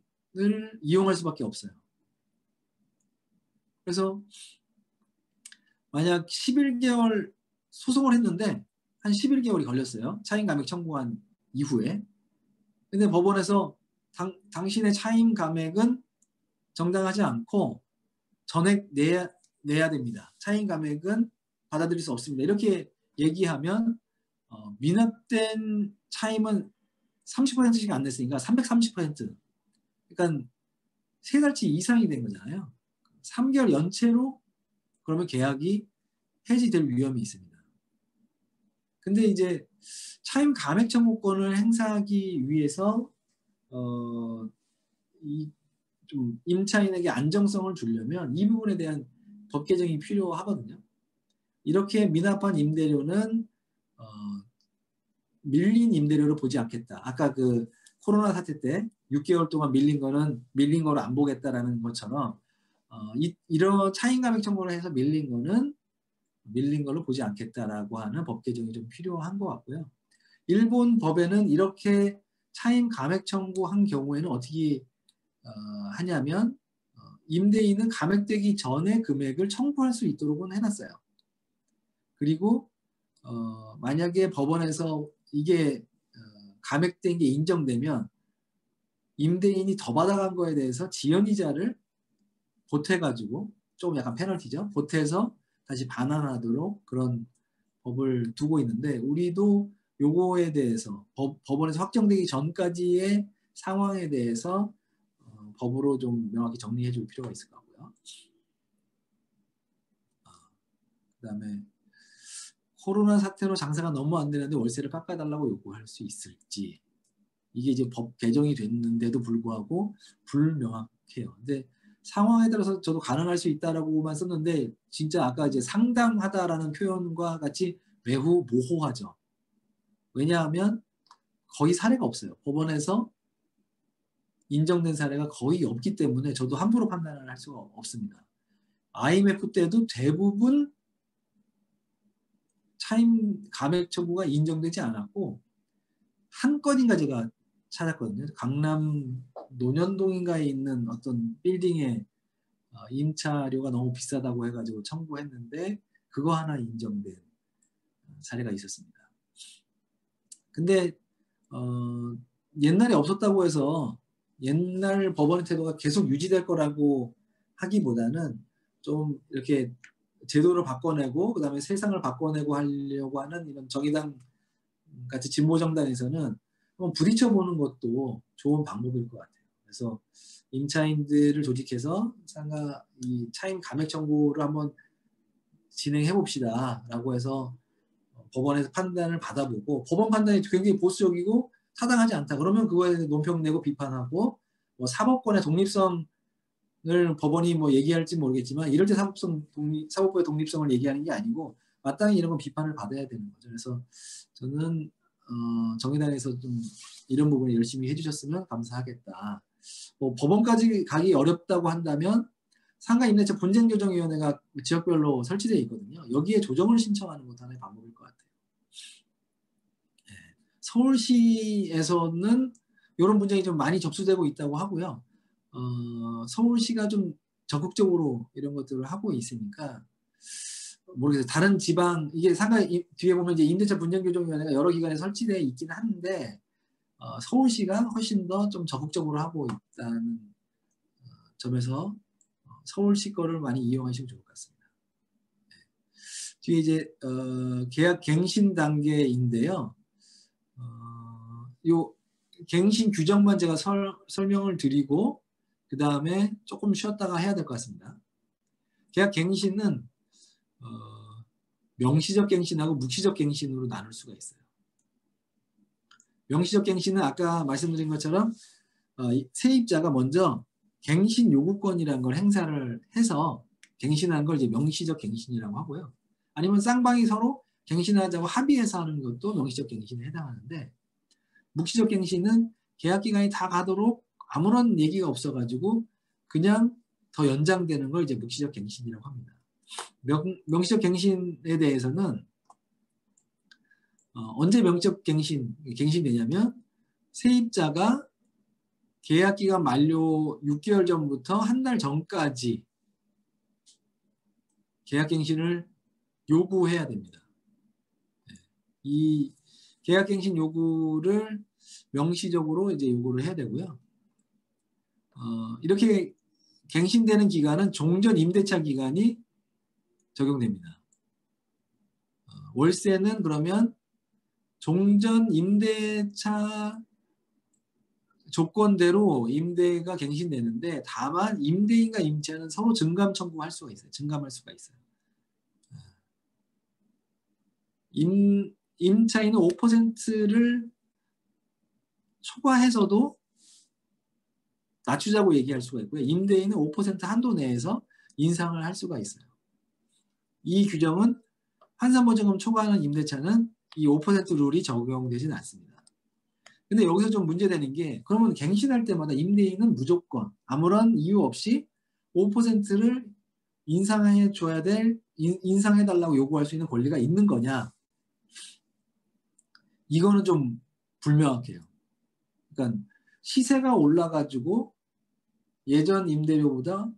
이용할 수밖에 없어요. 그래서 만약 11개월 소송을 했는데 한 11개월이 걸렸어요. 차임 감액 청구한 이후에. 근데 법원에서 당신의 차임 감액은 정당하지 않고 전액 내야 됩니다. 차임 감액은 받아들일 수 없습니다. 이렇게 얘기하면 미납된 차임은 30%씩 안 냈으니까 330%. 그러니까 3달치 이상이 된 거잖아요. 3개월 연체로 그러면 계약이 해지될 위험이 있습니다. 근데 이제 차임 감액 청구권을 행사하기 위해서 좀 임차인에게 안정성을 주려면 이 부분에 대한 법 개정이 필요하거든요. 이렇게 미납한 임대료는 밀린 임대료로 보지 않겠다. 아까 그 코로나 사태 때 6개월 동안 밀린 거로 안 보겠다라는 것처럼 이런 차임 감액 청구를 해서 밀린 거는 밀린 걸로 보지 않겠다라고 하는 법 개정이 좀 필요한 것 같고요. 일본 법에는 이렇게 차임 감액 청구한 경우에는 어떻게 하냐면 임대인은 감액되기 전에 금액을 청구할 수 있도록은 해놨어요. 그리고 만약에 법원에서 이게 감액된 게 인정되면 임대인이 더 받아간 거에 대해서 지연이자를 보태가지고 조금 약간 페널티죠. 보태서 다시 반환하도록 그런 법을 두고 있는데 우리도 요거에 대해서 법원에서 확정되기 전까지의 상황에 대해서 법으로 좀 명확히 정리해 줄 필요가 있을 것 같고요. 그 다음에 코로나 사태로 장사가 너무 안 되는데 월세를 깎아달라고 요구할 수 있을지, 이게 이제 법 개정이 됐는데도 불구하고 불명확해요. 근데 상황에 따라서 저도 가능할 수 있다라고만 썼는데 진짜 아까 이제 상당하다라는 표현과 같이 매우 모호하죠. 왜냐하면 거의 사례가 없어요. 법원에서 인정된 사례가 거의 없기 때문에 저도 함부로 판단을 할 수가 없습니다. IMF 때도 대부분 차임 감액 청구가 인정되지 않았고 한 건인가 제가 찾았거든요. 강남 논현동인가에 있는 어떤 빌딩에 임차료가 너무 비싸다고 해가지고 청구했는데 그거 하나 인정된 사례가 있었습니다. 근데 옛날에 없었다고 해서 옛날 법원의 태도가 계속 유지될 거라고 하기보다는 좀 이렇게 제도를 바꿔내고 그다음에 세상을 바꿔내고 하려고 하는 이런 정의당 같이 진보정당에서는 한번 부딪혀보는 것도 좋은 방법일 것 같아요. 그래서 임차인들을 조직해서 이 차임 감액 청구를 한번 진행해 봅시다 라고 해서 법원에서 판단을 받아보고 법원 판단이 굉장히 보수적이고 타당하지 않다 그러면 그거에 대해서 논평 내고 비판하고 뭐 사법권의 독립성을 법원이 뭐 얘기할지 모르겠지만 이럴 때 사법부의 독립성을 얘기하는 게 아니고 마땅히 이런 건 비판을 받아야 되는 거죠. 그래서 저는 정의당에서 좀 이런 부분을 열심히 해주셨으면 감사하겠다. 뭐 법원까지 가기 어렵다고 한다면 상가임대차 분쟁조정위원회가 지역별로 설치되어 있거든요. 여기에 조정을 신청하는 것도 하나의 방법일 것 같아요. 네. 서울시에서는 이런 분쟁이 좀 많이 접수되고 있다고 하고요. 서울시가 좀 적극적으로 이런 것들을 하고 있으니까 모르겠어요. 다른 지방 이게 상가 뒤에 보면 이제 임대차 분쟁교정위원회가 여러 기관에 설치되어 있긴 한데 서울시가 훨씬 더 좀 적극적으로 하고 있다는 점에서 서울시 거를 많이 이용하시면 좋을 것 같습니다. 뒤에 이제 계약 갱신 단계인데요. 요 갱신 규정만 제가 설명을 드리고 그 다음에 조금 쉬었다가 해야 될 것 같습니다. 계약 갱신은 명시적 갱신하고 묵시적 갱신으로 나눌 수가 있어요. 명시적 갱신은 아까 말씀드린 것처럼 세입자가 먼저 갱신 요구권이라는 걸 행사를 해서 갱신한 걸 이제 명시적 갱신이라고 하고요. 아니면 쌍방이 서로 갱신하자고 합의해서 하는 것도 명시적 갱신에 해당하는데 묵시적 갱신은 계약 기간이 다 가도록 아무런 얘기가 없어가지고 그냥 더 연장되는 걸 이제 묵시적 갱신이라고 합니다. 명시적 갱신에 대해서는 언제 명시적 갱신되냐면 세입자가 계약 기간 만료 6개월 전부터 한 달 전까지 계약 갱신을 요구해야 됩니다. 이 계약 갱신 요구를 명시적으로 이제 요구를 해야 되고요. 이렇게 갱신되는 기간은 종전 임대차 기간이 적용됩니다. 월세는 그러면 종전 임대차 조건대로 임대가 갱신되는데 다만 임대인과 임차인은 서로 증감 청구할 수가 있어요. 증감할 수가 있어요. 임차인은 5%를 초과해서도 낮추자고 얘기할 수가 있고요. 임대인은 5% 한도 내에서 인상을 할 수가 있어요. 이 규정은 환산보증금 초과하는 임대차는 이 5% 룰이 적용되지는 않습니다. 근데 여기서 좀 문제되는 게 그러면 갱신할 때마다 임대인은 무조건 아무런 이유 없이 5%를 인상해줘야 인상해달라고 요구할 수 있는 권리가 있는 거냐? 이거는 좀 불명확해요. 그러니까 시세가 올라가지고 예전 임대료보다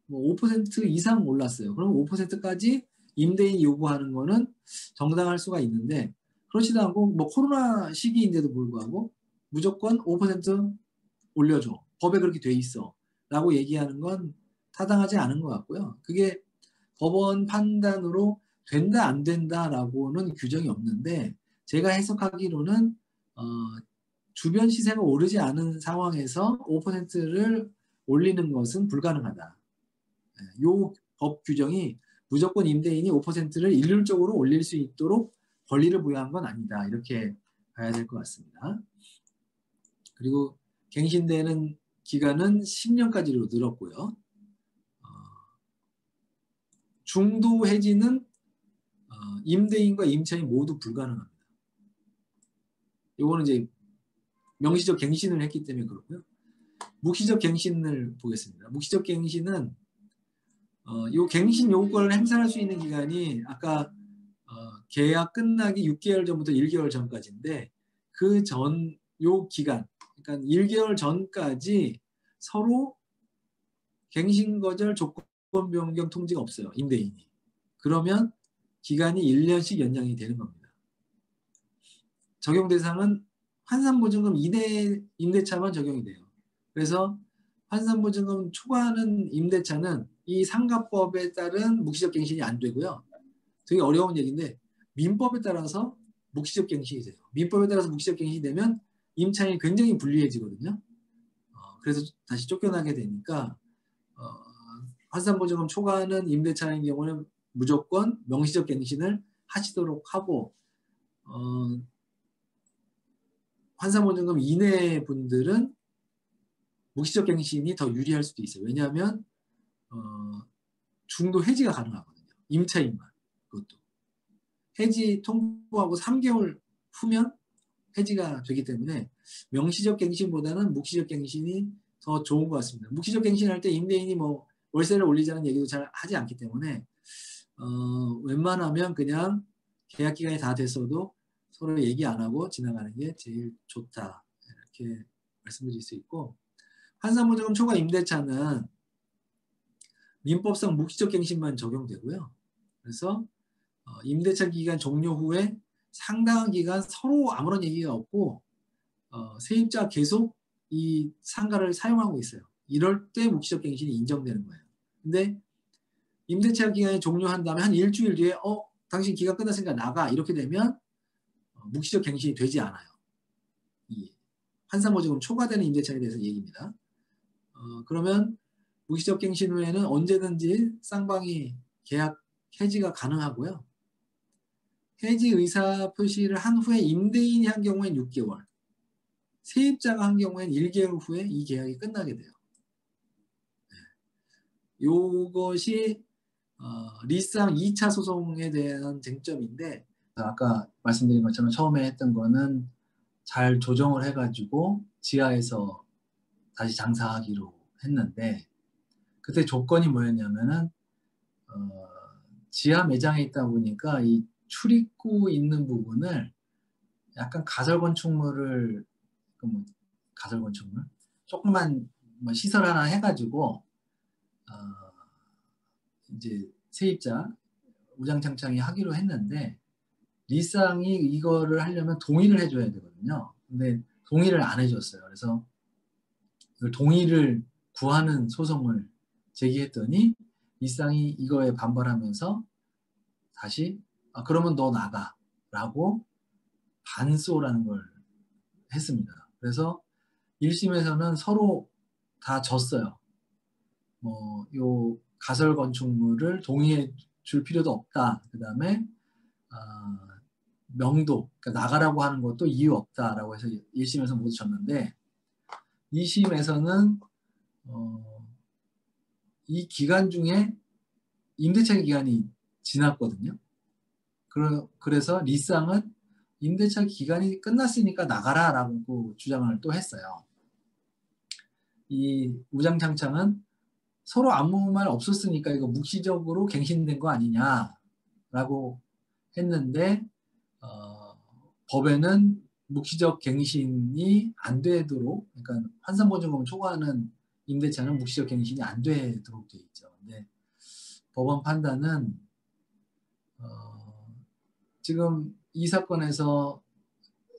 뭐 5% 이상 올랐어요. 그럼 5%까지 임대인이 요구하는 거는 정당할 수가 있는데 그렇지도 않고 뭐 코로나 시기인데도 불구하고 무조건 5% 올려줘. 법에 그렇게 돼 있어. 라고 얘기하는 건 타당하지 않은 것 같고요. 그게 법원 판단으로 된다 안 된다라고는 규정이 없는데 제가 해석하기로는 주변 시세가 오르지 않은 상황에서 5%를 올리는 것은 불가능하다. 이 법 규정이 무조건 임대인이 5%를 일률적으로 올릴 수 있도록 권리를 부여한 건 아니다. 이렇게 봐야 될 것 같습니다. 그리고 갱신되는 기간은 10년까지로 늘었고요. 중도 해지는 임대인과 임차인 모두 불가능합니다. 이거는 이제 명시적 갱신을 했기 때문에 그렇고요. 묵시적 갱신을 보겠습니다. 묵시적 갱신은 이 갱신 요구권을 행사할 수 있는 기간이 아까 계약 끝나기 6개월 전부터 1개월 전까지인데 그 전 요 기간 그러니까 1개월 전까지 서로 갱신 거절 조건 변경 통지가 없어요. 임대인이. 그러면 기간이 1년씩 연장이 되는 겁니다. 적용 대상은 환산보증금 이내 임대차만 적용이 돼요. 그래서 환산보증금 초과하는 임대차는 이 상가법에 따른 묵시적 갱신이 안 되고요. 되게 어려운 얘기인데 민법에 따라서 묵시적 갱신이 돼요. 민법에 따라서 묵시적 갱신이 되면 임차인이 굉장히 불리해지거든요. 그래서 다시 쫓겨나게 되니까 환산보증금 초과하는 임대차인 경우는 무조건 명시적 갱신을 하시도록 하고 환산보증금 이내 분들은 묵시적 갱신이 더 유리할 수도 있어요. 왜냐하면 중도 해지가 가능하거든요. 임차인만 그것도 해지 통보하고 3개월 후면 해지가 되기 때문에 명시적 갱신보다는 묵시적 갱신이 더 좋은 것 같습니다. 묵시적 갱신할 때 임대인이 뭐 월세를 올리자는 얘기도 잘 하지 않기 때문에 웬만하면 그냥 계약 기간이 다 됐어도 서로 얘기 안 하고 지나가는 게 제일 좋다. 이렇게 말씀드릴 수 있고 환산보증금 초과 임대차는 민법상 묵시적 갱신만 적용되고요. 그래서 임대차 기간 종료 후에 상당한 기간 서로 아무런 얘기가 없고 세입자 계속 이 상가를 사용하고 있어요. 이럴 때 묵시적 갱신이 인정되는 거예요. 근데 임대차 기간이 종료한 다음에 한 일주일 뒤에 당신 기간 끝났으니까 나가 이렇게 되면 묵시적 갱신이 되지 않아요. 이 환산보증금 초과되는 임대차에 대해서 얘기입니다. 그러면 묵시적 갱신 후에는 언제든지 쌍방이 계약 해지가 가능하고요. 해지 의사 표시를 한 후에 임대인이 한 경우엔 6개월, 세입자가 한 경우엔 1개월 후에 이 계약이 끝나게 돼요. 이것이 리쌍 2차 소송에 대한 쟁점인데 아까 말씀드린 것처럼 처음에 했던 거는 잘 조정을 해가지고 지하에서 다시 장사하기로 했는데 그때 조건이 뭐였냐면은 지하 매장에 있다 보니까 이 출입구 있는 부분을 약간 가설 건축물을 가설 건축물 조그만 시설 하나 해가지고 이제 세입자 우장창창이 하기로 했는데 리쌍이 이거를 하려면 동의를 해줘야 되거든요. 근데 동의를 안 해줬어요. 그래서 동의를 구하는 소송을 제기했더니 리쌍이 이거에 반발하면서 다시 그러면 너 나가 라고 반소라는 걸 했습니다. 그래서 1심에서는 서로 다 졌어요. 요 가설 건축물을 동의해 줄 필요도 없다. 그 다음에 명도, 그러니까 나가라고 하는 것도 이유 없다라고 해서 1심에서 모두 졌는데 2심에서는 이 기간 중에 임대차 기간이 지났거든요. 그래서 리쌍은 임대차 기간이 끝났으니까 나가라 라고 주장을 또 했어요. 이 우장창창은 서로 아무 말 없었으니까 이거 묵시적으로 갱신된 거 아니냐라고 했는데 법에는 묵시적 갱신이 안 되도록, 그러니까 환산보증금을 초과하는 임대차는 묵시적 갱신이 안 되도록 되어 있죠. 근데 법원 판단은 지금 이 사건에서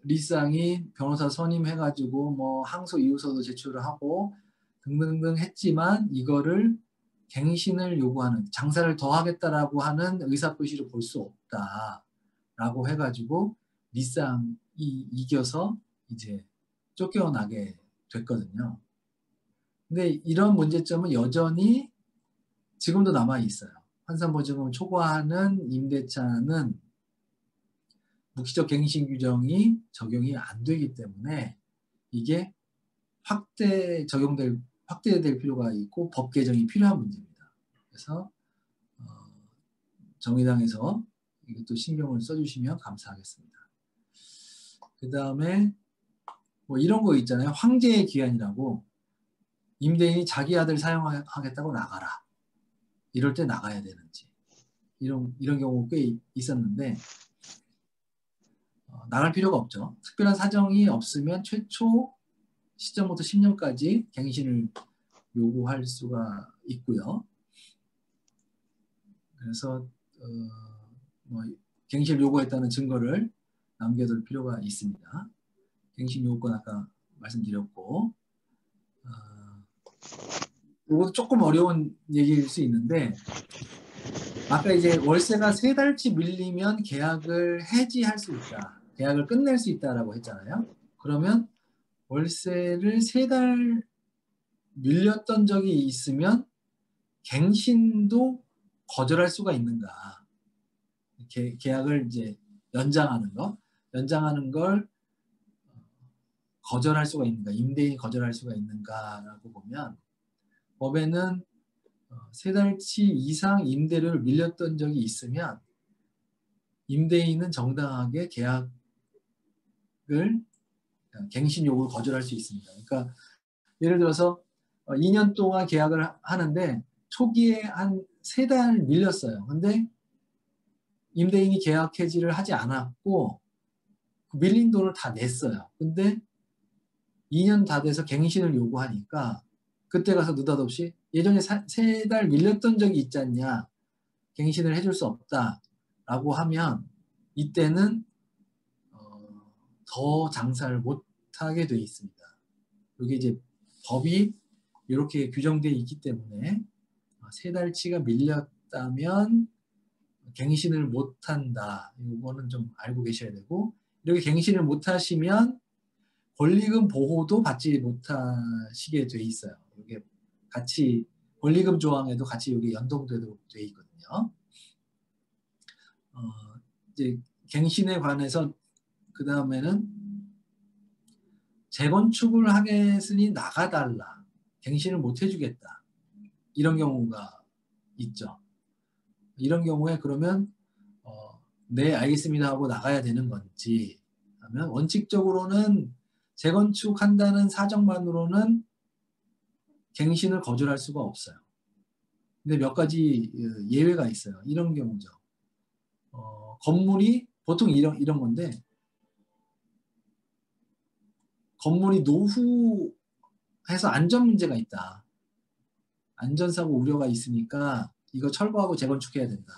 리쌍이 변호사 선임해가지고 항소 이유서도 제출을 하고 등등등 했지만 이거를 갱신을 요구하는, 장사를 더 하겠다라고 하는 의사표시를 볼 수 없다라고 해가지고 리쌍이 이겨서 이제 쫓겨나게 됐거든요. 근데 이런 문제점은 여전히 지금도 남아 있어요. 환산보증금을 초과하는 임대차는 묵시적 갱신 규정이 적용이 안 되기 때문에 이게 확대될 필요가 있고 법 개정이 필요한 문제입니다. 그래서 정의당에서 이것도 신경을 써주시면 감사하겠습니다. 그 다음에 이런 거 있잖아요. 황제의 기한이라고, 임대인이 자기 아들 사용하겠다고 나가라. 이럴 때 나가야 되는지, 이런 경우 꽤 있었는데 나갈 필요가 없죠. 특별한 사정이 없으면 최초 시점부터 10년까지 갱신을 요구할 수가 있고요. 그래서 갱신을 요구했다는 증거를 남겨둘 필요가 있습니다. 갱신 요구권 아까 말씀드렸고, 이것도 조금 어려운 얘기일 수 있는데 아까 이제 월세가 3달치 밀리면 계약을 해지할 수 있다, 계약을 끝낼 수 있다라고 했잖아요. 그러면 월세를 3달 밀렸던 적이 있으면 갱신도 거절할 수가 있는가? 계약을 이제 연장하는 걸 거절할 수가 있는가? 임대인이 거절할 수가 있는가라고 보면 법에는 3달치 이상 임대료를 밀렸던 적이 있으면 임대인은 정당하게 계약을 갱신 요구를 거절할 수 있습니다. 그러니까 예를 들어서 2년 동안 계약을 하는데 초기에 한 3달 밀렸어요. 근데 임대인이 계약 해지를 하지 않았고 밀린 돈을 다 냈어요. 근데 2년 다 돼서 갱신을 요구하니까 그때 가서 느닷없이 예전에 3달 밀렸던 적이 있지 않냐, 갱신을 해줄 수 없다 라고 하면 이때는 더 장사를 못하게 돼 있습니다. 이게 이제 법이 이렇게 규정되어 있기 때문에 세 달치가 밀렸다면 갱신을 못한다. 이거는 좀 알고 계셔야 되고, 이렇게 갱신을 못하시면 권리금 보호도 받지 못하시게 돼 있어요. 이게 같이 권리금 조항에도 같이 여기 연동되도록 돼 있거든요. 이제 갱신에 관해서 그 다음에는 재건축을 하겠으니 나가달라. 갱신을 못 해주겠다. 이런 경우가 있죠. 이런 경우에 그러면 네 알겠습니다 하고 나가야 되는 건지, 하면 원칙적으로는 재건축한다는 사정만으로는 갱신을 거절할 수가 없어요. 근데 몇 가지 예외가 있어요. 이런 경우죠. 건물이 보통 이런 건데, 건물이 노후해서 안전 문제가 있다. 안전사고 우려가 있으니까 이거 철거하고 재건축해야 된다.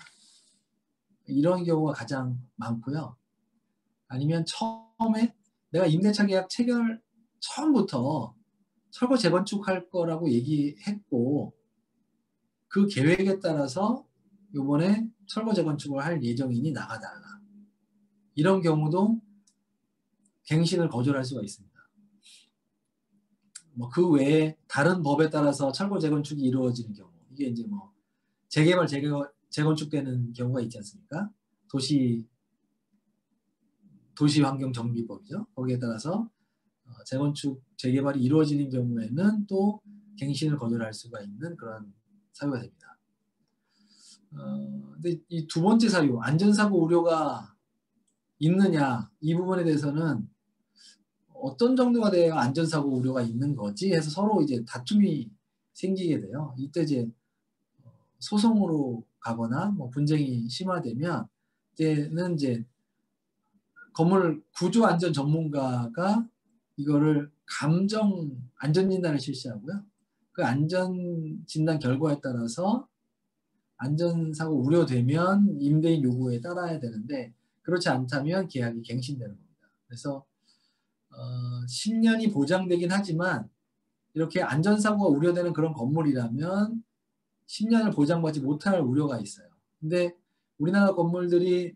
이런 경우가 가장 많고요. 아니면 처음에 내가 임대차 계약 체결 처음부터 철거 재건축할 거라고 얘기했고 그 계획에 따라서 이번에 철거 재건축을 할 예정이니 나가달라. 이런 경우도 갱신을 거절할 수가 있습니다. 뭐 그 외에 다른 법에 따라서 철거 재건축이 이루어지는 경우, 이게 이제 뭐 재개발 재건축되는 경우가 있지 않습니까? 도시환경정비법이죠. 거기에 따라서 재건축 재개발이 이루어지는 경우에는 또 갱신을 거절할 수가 있는 그런 사유가 됩니다. 근데 이 두 번째 사유, 안전사고 우려가 있느냐, 이 부분에 대해서는 어떤 정도가 돼야 안전사고 우려가 있는 거지 해서 서로 이제 다툼이 생기게 돼요. 이때 이제 소송으로 가거나 뭐 분쟁이 심화되면 이때는 이제 건물 구조 안전 전문가가 이거를 감정 안전 진단을 실시하고요. 그 안전 진단 결과에 따라서 안전사고 우려되면 임대인 요구에 따라야 되는데 그렇지 않다면 계약이 갱신되는 겁니다. 그래서 10년이 보장되긴 하지만 이렇게 안전사고가 우려되는 그런 건물이라면 10년을 보장받지 못할 우려가 있어요. 근데 우리나라 건물들이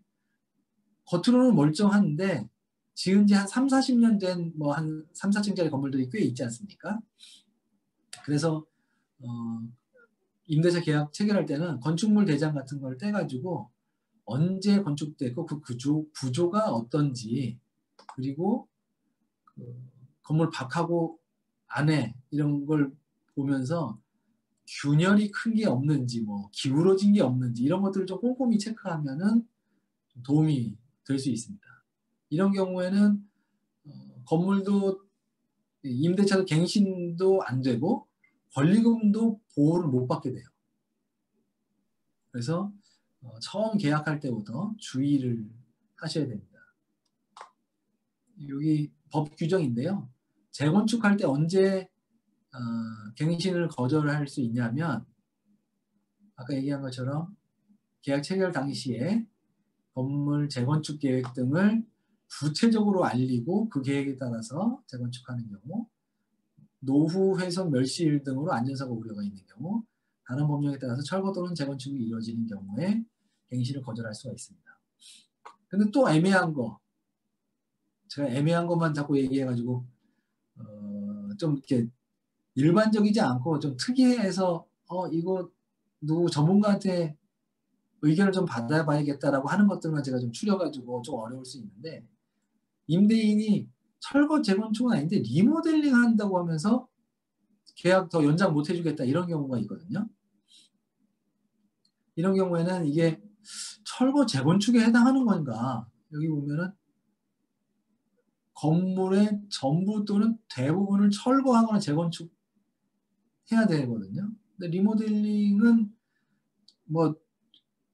겉으로는 멀쩡한데 지은 지 한 3, 40년 된 뭐 한 3, 4층짜리 건물들이 꽤 있지 않습니까? 그래서 임대차 계약 체결할 때는 건축물 대장 같은 걸 떼가지고 언제 건축됐고 그 구조가 어떤지, 그리고 그 건물 밖하고 안에 이런 걸 보면서 균열이 큰 게 없는지, 뭐 기울어진 게 없는지 이런 것들을 좀 꼼꼼히 체크하면은 도움이 될 수 있습니다. 이런 경우에는 건물도 임대차도 갱신도 안 되고 권리금도 보호를 못 받게 돼요. 그래서 처음 계약할 때부터 주의를 하셔야 됩니다. 여기 법 규정인데요. 재건축할 때 언제 갱신을 거절할 수 있냐면 아까 얘기한 것처럼 계약 체결 당시에 건물 재건축 계획 등을 구체적으로 알리고 그 계획에 따라서 재건축하는 경우, 노후 훼손 멸실 등으로 안전사고 우려가 있는 경우, 다른 법령에 따라서 철거 또는 재건축이 이루어지는 경우에 갱신을 거절할 수가 있습니다. 근데 또 애매한 거, 제가 애매한 것만 자꾸 얘기해가지고 좀 이렇게 일반적이지 않고 좀 특이해서 이거 누구 전문가한테 의견을 좀 받아봐야겠다라고 하는 것들만 제가 좀 추려가지고 좀 어려울 수 있는데, 임대인이 철거 재건축은 아닌데 리모델링 한다고 하면서 계약 더 연장 못 해주겠다 이런 경우가 있거든요. 이런 경우에는 이게 철거 재건축에 해당하는 건가, 여기 보면은 건물의 전부 또는 대부분을 철거하거나 재건축해야 되거든요. 근데 리모델링은 뭐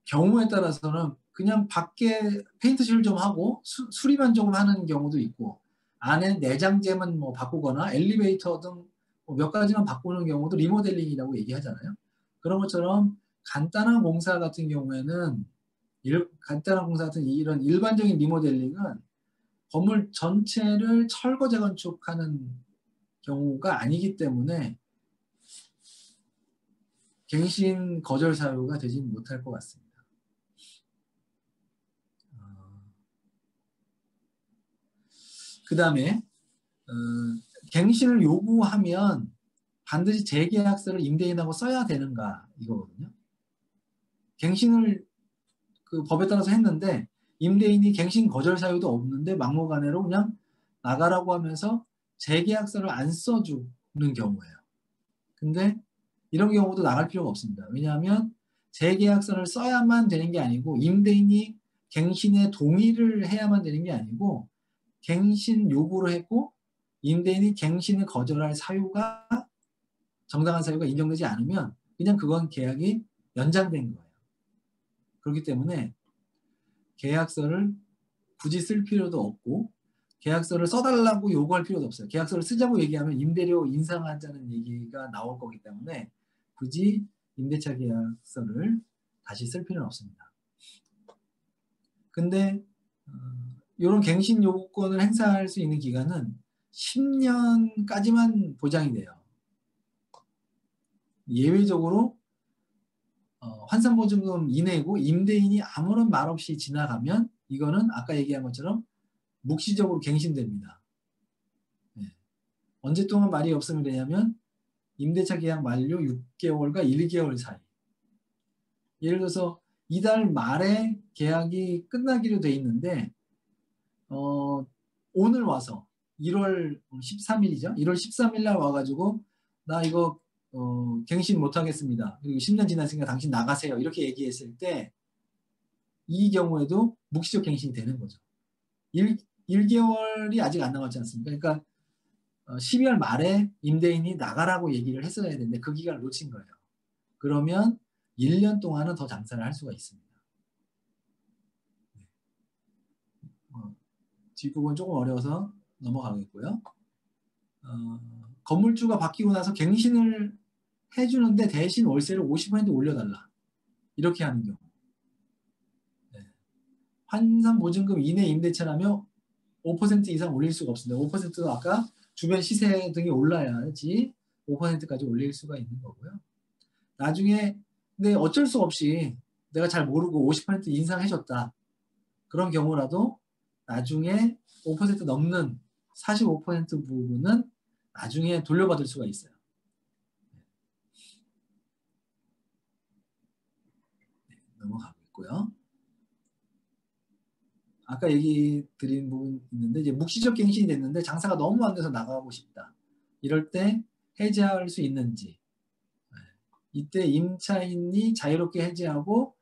경우에 따라서는 그냥 밖에 페인트 칠 좀 하고 수리만 조금 하는 경우도 있고, 안에 내장재만 뭐 바꾸거나 엘리베이터 등 몇 가지만 바꾸는 경우도 리모델링이라고 얘기하잖아요. 그런 것처럼 간단한 공사 같은 경우에는 간단한 공사 같은 이런 일반적인 리모델링은 건물 전체를 철거 재건축하는 경우가 아니기 때문에 갱신 거절 사유가 되지는 못할 것 같습니다. 그 다음에 갱신을 요구하면 반드시 재계약서를 임대인하고 써야 되는가 이거거든요. 갱신을 그 법에 따라서 했는데 임대인이 갱신 거절 사유도 없는데 막무가내로 그냥 나가라고 하면서 재계약서를 안 써주는 경우예요. 근데 이런 경우도 나갈 필요가 없습니다. 왜냐하면 재계약서를 써야만 되는 게 아니고 임대인이 갱신에 동의를 해야만 되는 게 아니고 갱신 요구를 했고 임대인이 갱신을 거절할 사유가 정당한 사유가 인정되지 않으면 그냥 그건 계약이 연장된 거예요. 그렇기 때문에 계약서를 굳이 쓸 필요도 없고 계약서를 써달라고 요구할 필요도 없어요. 계약서를 쓰자고 얘기하면 임대료 인상하자는 얘기가 나올 거기 때문에 굳이 임대차 계약서를 다시 쓸 필요는 없습니다. 근데 이런 갱신 요구권을 행사할 수 있는 기간은 10년까지만 보장이 돼요. 예외적으로 환산보증금 이내고 임대인이 아무런 말 없이 지나가면 이거는 아까 얘기한 것처럼 묵시적으로 갱신됩니다. 네. 언제 동안 말이 없으면 되냐면 임대차 계약 만료 6개월과 1개월 사이. 예를 들어서 이달 말에 계약이 끝나기로 돼 있는데 오늘 와서 1월 13일이죠. 1월 13일 날 와가지고 나 이거 갱신 못하겠습니다. 그리고 10년 지났으니까 당신 나가세요. 이렇게 얘기했을 때 이 경우에도 묵시적 갱신이 되는 거죠. 1개월이 아직 안 남았지 않습니까? 그러니까 12월 말에 임대인이 나가라고 얘기를 했어야 되는데 그 기간을 놓친 거예요. 그러면 1년 동안은 더 장사를 할 수가 있습니다. 뒷부분 조금 어려워서 넘어가겠고요. 건물주가 바뀌고 나서 갱신을 해주는데 대신 월세를 50% 올려달라. 이렇게 하는 경우. 네. 환산보증금 이내 임대차라면 5% 이상 올릴 수가 없습니다. 5%도 아까 주변 시세 등이 올라야지 5%까지 올릴 수가 있는 거고요. 나중에 근데 어쩔 수 없이 내가 잘 모르고 50% 인상해줬다. 그런 경우라도 나중에 5% 넘는 45% 부분은 나중에 돌려받을 수가 있어요. 네, 넘어가고 있고요. 아까 얘기 드린 부분 있는데 이제 묵시적 갱신이 됐는데 장사가 너무 안 돼서 나가고 싶다. 이럴 때 해지할 수 있는지. 이때 임차인이 자유롭게 해지하고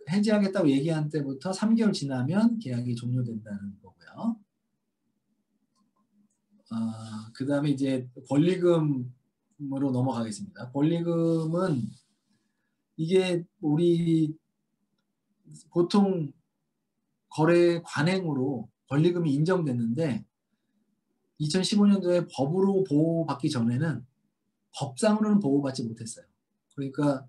해지하겠다고 얘기한 때부터 3개월 지나면 계약이 종료된다는 거고요. 그 다음에 이제 권리금으로 넘어가겠습니다. 권리금은 이게 우리 보통 거래 관행으로 권리금이 인정됐는데 2015년도에 법으로 보호받기 전에는 법상으로는 보호받지 못했어요. 그러니까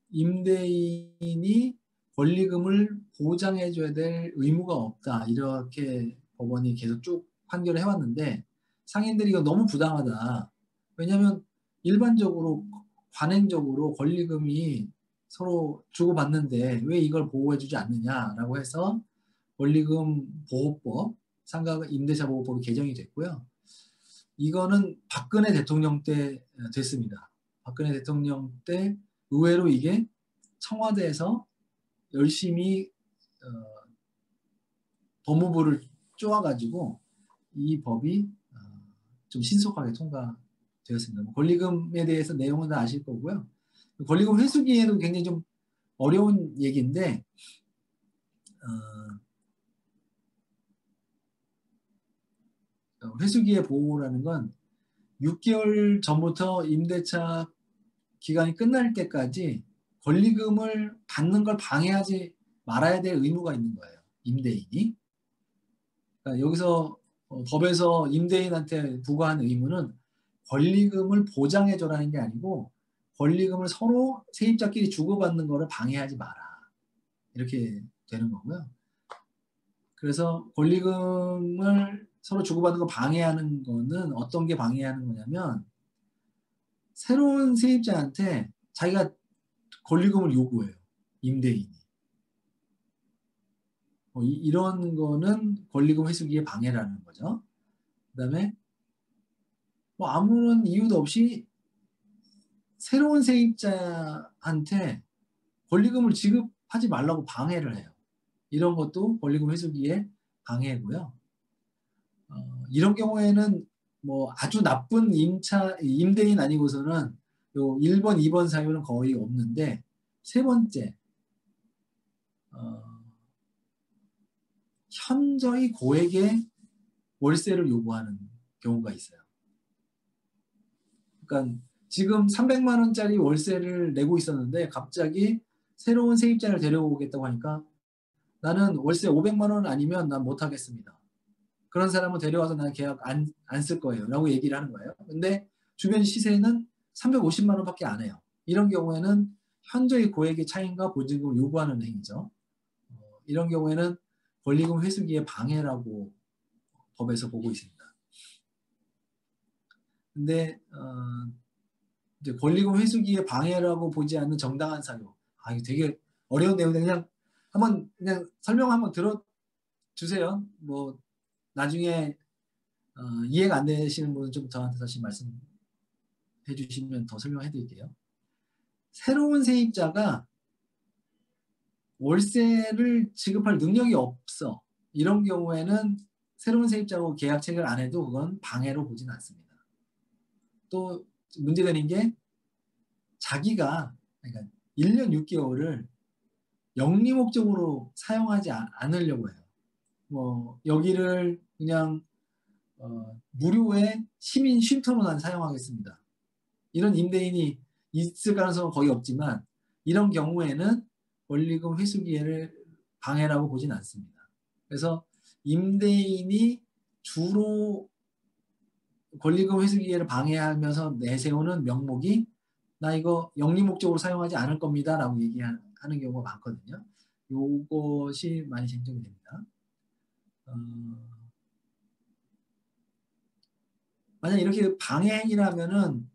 임대인이 권리금을 보장해줘야 될 의무가 없다. 이렇게 법원이 계속 쭉 판결을 해왔는데 상인들이 이거 너무 부당하다. 왜냐하면 일반적으로 관행적으로 권리금이 서로 주고받는데 왜 이걸 보호해주지 않느냐라고 해서 권리금 보호법, 상가 임대차 보호법이 개정이 됐고요. 이거는 박근혜 대통령 때 됐습니다. 박근혜 대통령 때 의외로 이게 청와대에서 열심히 법무부를 쪼아가지고 이 법이 좀 신속하게 통과되었습니다. 권리금에 대해서 내용은 다 아실 거고요. 권리금 회수기에도 굉장히 좀 어려운 얘기인데 회수기의 보호라는 건 6개월 전부터 임대차 기간이 끝날 때까지 권리금을 받는 걸 방해하지 말아야 될 의무가 있는 거예요. 임대인이. 그러니까 여기서 법에서 임대인한테 부과한 의무는 권리금을 보장해줘라는 게 아니고 권리금을 서로 세입자끼리 주고받는 거를 방해하지 마라. 이렇게 되는 거고요. 그래서 권리금을 서로 주고받는 거 방해하는 거는 어떤 게 방해하는 거냐면 새로운 세입자한테 자기가 권리금을 요구해요. 임대인이. 이런 거는 권리금 회수기의 방해라는 거죠. 그 다음에 뭐 아무런 이유도 없이 새로운 세입자한테 권리금을 지급하지 말라고 방해를 해요. 이런 것도 권리금 회수기의 방해고요. 이런 경우에는 뭐 아주 나쁜 임대인 아니고서는 요 1번, 2번 사유는 거의 없는데 세 번째 현저히 고액의 월세를 요구하는 경우가 있어요. 그러니까 지금 300만 원짜리 월세를 내고 있었는데 갑자기 새로운 세입자를 데려오겠다고 하니까 나는 월세 500만 원 아니면 난 못하겠습니다. 그런 사람은 데려와서 나는 계약 안 쓸 거예요. 라고 얘기를 하는 거예요. 근데 주변 시세는 350만 원밖에 안 해요. 이런 경우에는 현저히 고액의 차임과 보증금을 요구하는 행위죠. 이런 경우에는 권리금 회수기의 방해라고 법에서 보고 있습니다. 근데 이제 권리금 회수기의 방해라고 보지 않는 정당한 사유. 이거 되게 어려운 내용인데 그냥 한번 그냥 설명 한번 들어주세요. 뭐 나중에 이해가 안 되시는 분은 좀 저한테 다시 말씀해 주시면 더 설명해 드릴게요. 새로운 세입자가 월세를 지급할 능력이 없어. 이런 경우에는 새로운 세입자하고 계약 체결 안 해도 그건 방해로 보진 않습니다. 또 문제되는 게 자기가 그러니까 1년 6개월을 영리 목적으로 사용하지 않으려고 해요. 뭐 여기를 그냥 무료의 시민 쉼터로 난 사용하겠습니다. 이런 임대인이 있을 가능성은 거의 없지만 이런 경우에는 권리금 회수 기회를 방해라고 보진 않습니다. 그래서 임대인이 주로 권리금 회수 기회를 방해하면서 내세우는 명목이 나 이거 영리 목적으로 사용하지 않을 겁니다 라고 얘기하는 경우가 많거든요. 요것이 많이 쟁점이 됩니다. 만약 이렇게 방해 행위라면은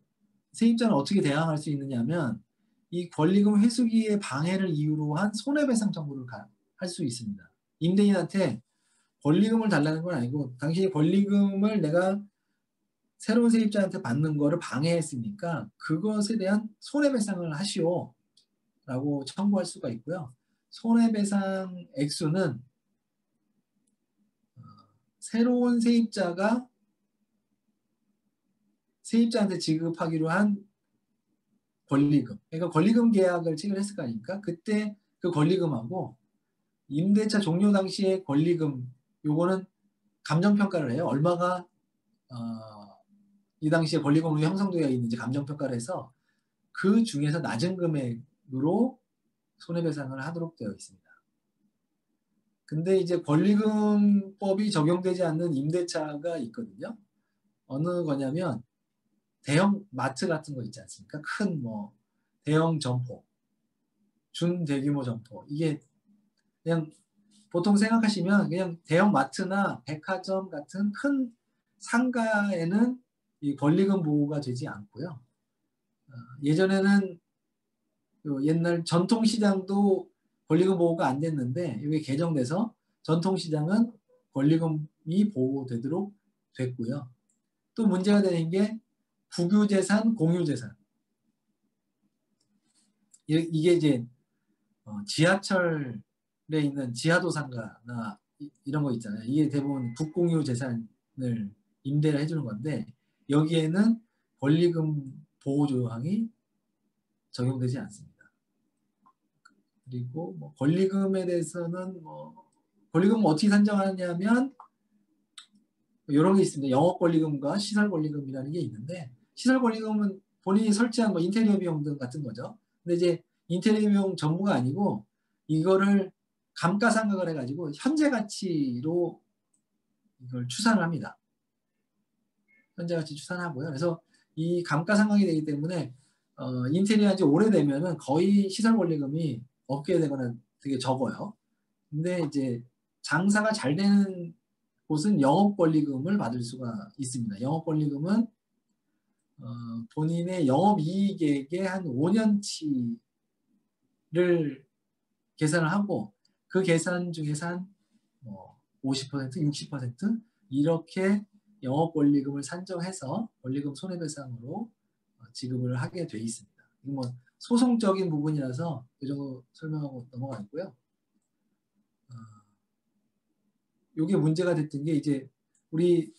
세입자는 어떻게 대항할 수 있느냐면 이 권리금 회수기의 방해를 이유로 한 손해배상 청구를 할 수 있습니다. 임대인한테 권리금을 달라는 건 아니고 당신이 권리금을 내가 새로운 세입자한테 받는 거를 방해했으니까 그것에 대한 손해배상을 하시오 라고 청구할 수가 있고요. 손해배상 액수는 새로운 세입자가 세입자한테 지급하기로 한 권리금. 그러니까 권리금 계약을 체결했을 거 아닙니까? 그때 그 권리금하고 임대차 종료 당시의 권리금 요거는 감정평가를 해요. 얼마가 이 당시에 권리금으로 형성되어 있는지 감정평가를 해서 그 중에서 낮은 금액으로 손해배상을 하도록 되어 있습니다. 근데 이제 권리금법이 적용되지 않는 임대차가 있거든요. 어느 거냐면 대형 마트 같은 거 있지 않습니까? 큰 뭐 대형 점포, 준대규모 점포. 이게 그냥 보통 생각하시면 그냥 대형 마트나 백화점 같은 큰 상가에는 이 권리금 보호가 되지 않고요. 예전에는 옛날 전통시장도 권리금 보호가 안 됐는데 이게 개정돼서 전통시장은 권리금이 보호되도록 됐고요. 또 문제가 되는 게 국유재산, 공유재산. 이게 이제 지하철에 있는 지하도 상가나 이런 거 있잖아요. 이게 대부분 국공유 재산을 임대를 해주는 건데 여기에는 권리금 보호 조항이 적용되지 않습니다. 그리고 뭐 권리금에 대해서는 권리금은 어떻게 산정하냐면 이런 게 있습니다. 영업 권리금과 시설 권리금이라는 게 있는데 시설 권리금은 본인이 설치한 뭐 인테리어 비용 등 같은 거죠. 근데 이제 인테리어 비용 전부가 아니고 이거를 감가상각을 해가지고 현재 가치로 이걸 추산을 합니다. 현재 가치 추산하고요. 그래서 이 감가상각이 되기 때문에 인테리어 한지 오래되면은 거의 시설 권리금이 없게 되거나 되게 적어요. 근데 이제 장사가 잘 되는 곳은 영업권리금을 받을 수가 있습니다. 영업권리금은 본인의 영업이익액의 한 5년치를 계산을 하고 그 계산 중에서 한뭐 50%, 60% 이렇게 영업권리금을 산정해서 권리금 손해배상으로 지급을 하게 돼 있습니다. 이거 뭐 소송적인 부분이라서 이 정도 설명하고 넘어가고요. 이게 문제가 됐던 게 이제 우리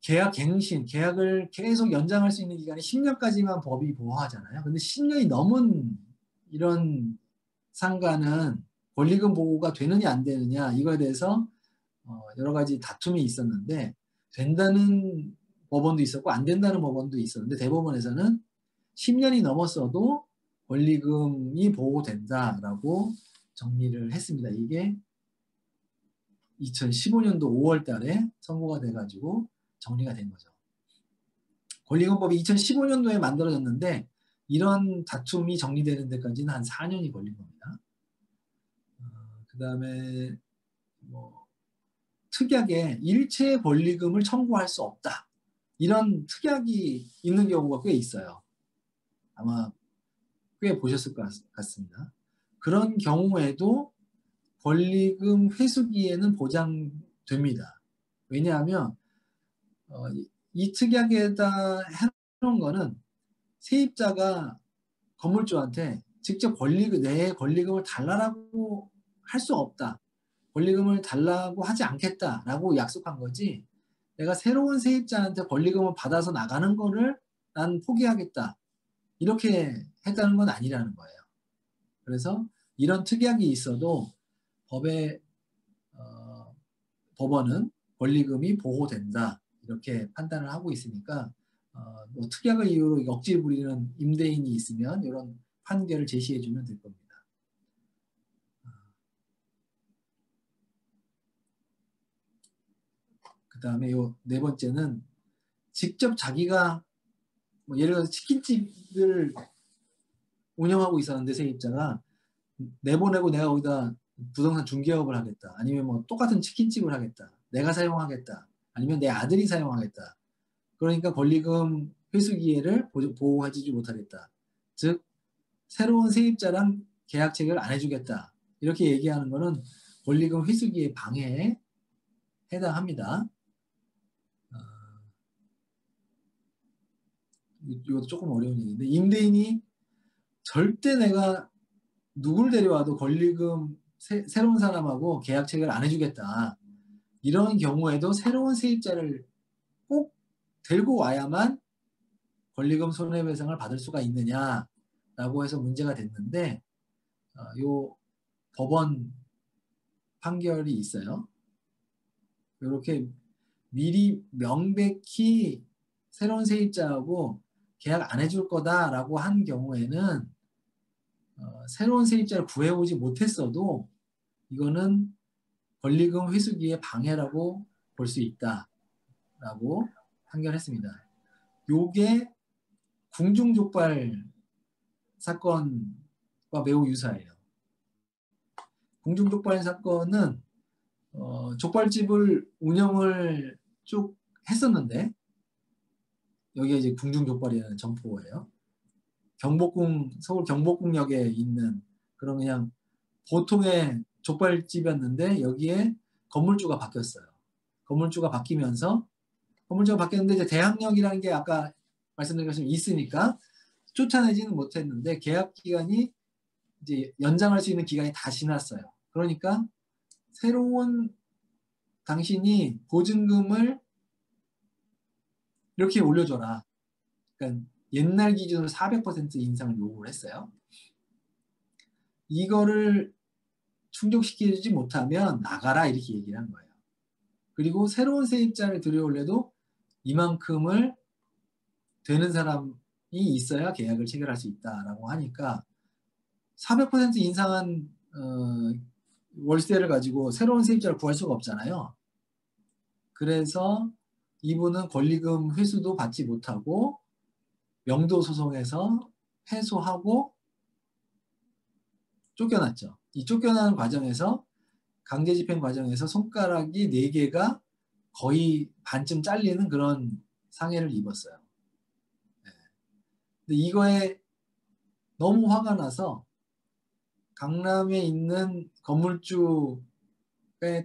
계약 갱신, 계약을 계속 연장할 수 있는 기간이 10년까지만 법이 보호하잖아요. 근데 10년이 넘은 이런 상가는 권리금 보호가 되느냐 안 되느냐 이거에 대해서 여러 가지 다툼이 있었는데 된다는 법원도 있었고 안 된다는 법원도 있었는데 대법원에서는 10년이 넘었어도 권리금이 보호된다라고 정리를 했습니다. 이게 2015년도 5월 달에 선고가 돼가지고 정리가 된 거죠. 권리금법이 2015년도에 만들어졌는데 이런 다툼이 정리되는 데까지는 한 4년이 걸린 겁니다. 그 다음에 뭐 특약에 일체 권리금을 청구할 수 없다. 이런 특약이 있는 경우가 꽤 있어요. 아마 꽤 보셨을 것 같습니다. 그런 경우에도 권리금 회수기에는 보장됩니다. 왜냐하면 이 특약에다 해놓은 거는 세입자가 건물주한테 직접 내 권리금을 달라고 할 수 없다. 권리금을 달라고 하지 않겠다라고 약속한 거지 내가 새로운 세입자한테 권리금을 받아서 나가는 거를 난 포기하겠다. 이렇게 했다는 건 아니라는 거예요. 그래서 이런 특약이 있어도 법원은 권리금이 보호된다. 이렇게 판단을 하고 있으니까 뭐 특약을 이유로 억지 부리는 임대인이 있으면 이런 판결을 제시해 주면 될 겁니다. 그 다음에 요 네 번째는 직접 자기가 뭐 예를 들어서 치킨집을 운영하고 있었는데 세입자가 내보내고 내가 거기다 부동산 중개업을 하겠다. 아니면 뭐 똑같은 치킨집을 하겠다. 내가 사용하겠다. 아니면 내 아들이 사용하겠다. 그러니까 권리금 회수 기회를 보호하지 못하겠다. 즉 새로운 세입자랑 계약 체결을 안 해주겠다. 이렇게 얘기하는 것은 권리금 회수 기회 방해에 해당합니다. 이것도 조금 어려운 얘기인데 임대인이 절대 내가 누굴 데려와도 권리금 새로운 사람하고 계약 체결 안 해주겠다. 이런 경우에도 새로운 세입자를 꼭 데리고 와야만 권리금 손해배상을 받을 수가 있느냐라고 해서 문제가 됐는데 요 법원 판결이 있어요. 이렇게 미리 명백히 새로운 세입자하고 계약 안 해줄 거다라고 한 경우에는 새로운 세입자를 구해오지 못했어도 이거는 권리금 회수기의 방해라고 볼 수 있다라고 판결했습니다. 요게 궁중족발 사건과 매우 유사해요. 궁중족발 사건은 족발집을 운영을 쭉 했었는데 여기가 이제 궁중족발이라는 점포예요. 서울 경복궁역에 있는 그런 그냥 보통의 족발집이었는데 여기에 건물주가 바뀌었어요. 건물주가 바뀌었는데 이제 대학역이라는 게 아까 말씀드린 것처럼 있으니까 쫓아내지는 못했는데 계약 기간이 이제 연장할 수 있는 기간이 다 지났어요. 그러니까 새로운 당신이 보증금을 이렇게 올려줘라. 그러니까 옛날 기준으로 400% 인상을 요구를 했어요. 이거를 충족시키지 못하면 나가라 이렇게 얘기를 한 거예요. 그리고 새로운 세입자를 들여올려도 이만큼을 되는 사람이 있어야 계약을 체결할 수 있다라고 하니까 400% 인상한 월세를 가지고 새로운 세입자를 구할 수가 없잖아요. 그래서 이분은 권리금 회수도 받지 못하고 명도 소송에서 패소하고 쫓겨났죠. 이 쫓겨나는 과정에서 강제 집행 과정에서 손가락이 4개가 거의 반쯤 잘리는 그런 상해를 입었어요. 네. 근데 이거에 너무 화가 나서 강남에 있는 건물주의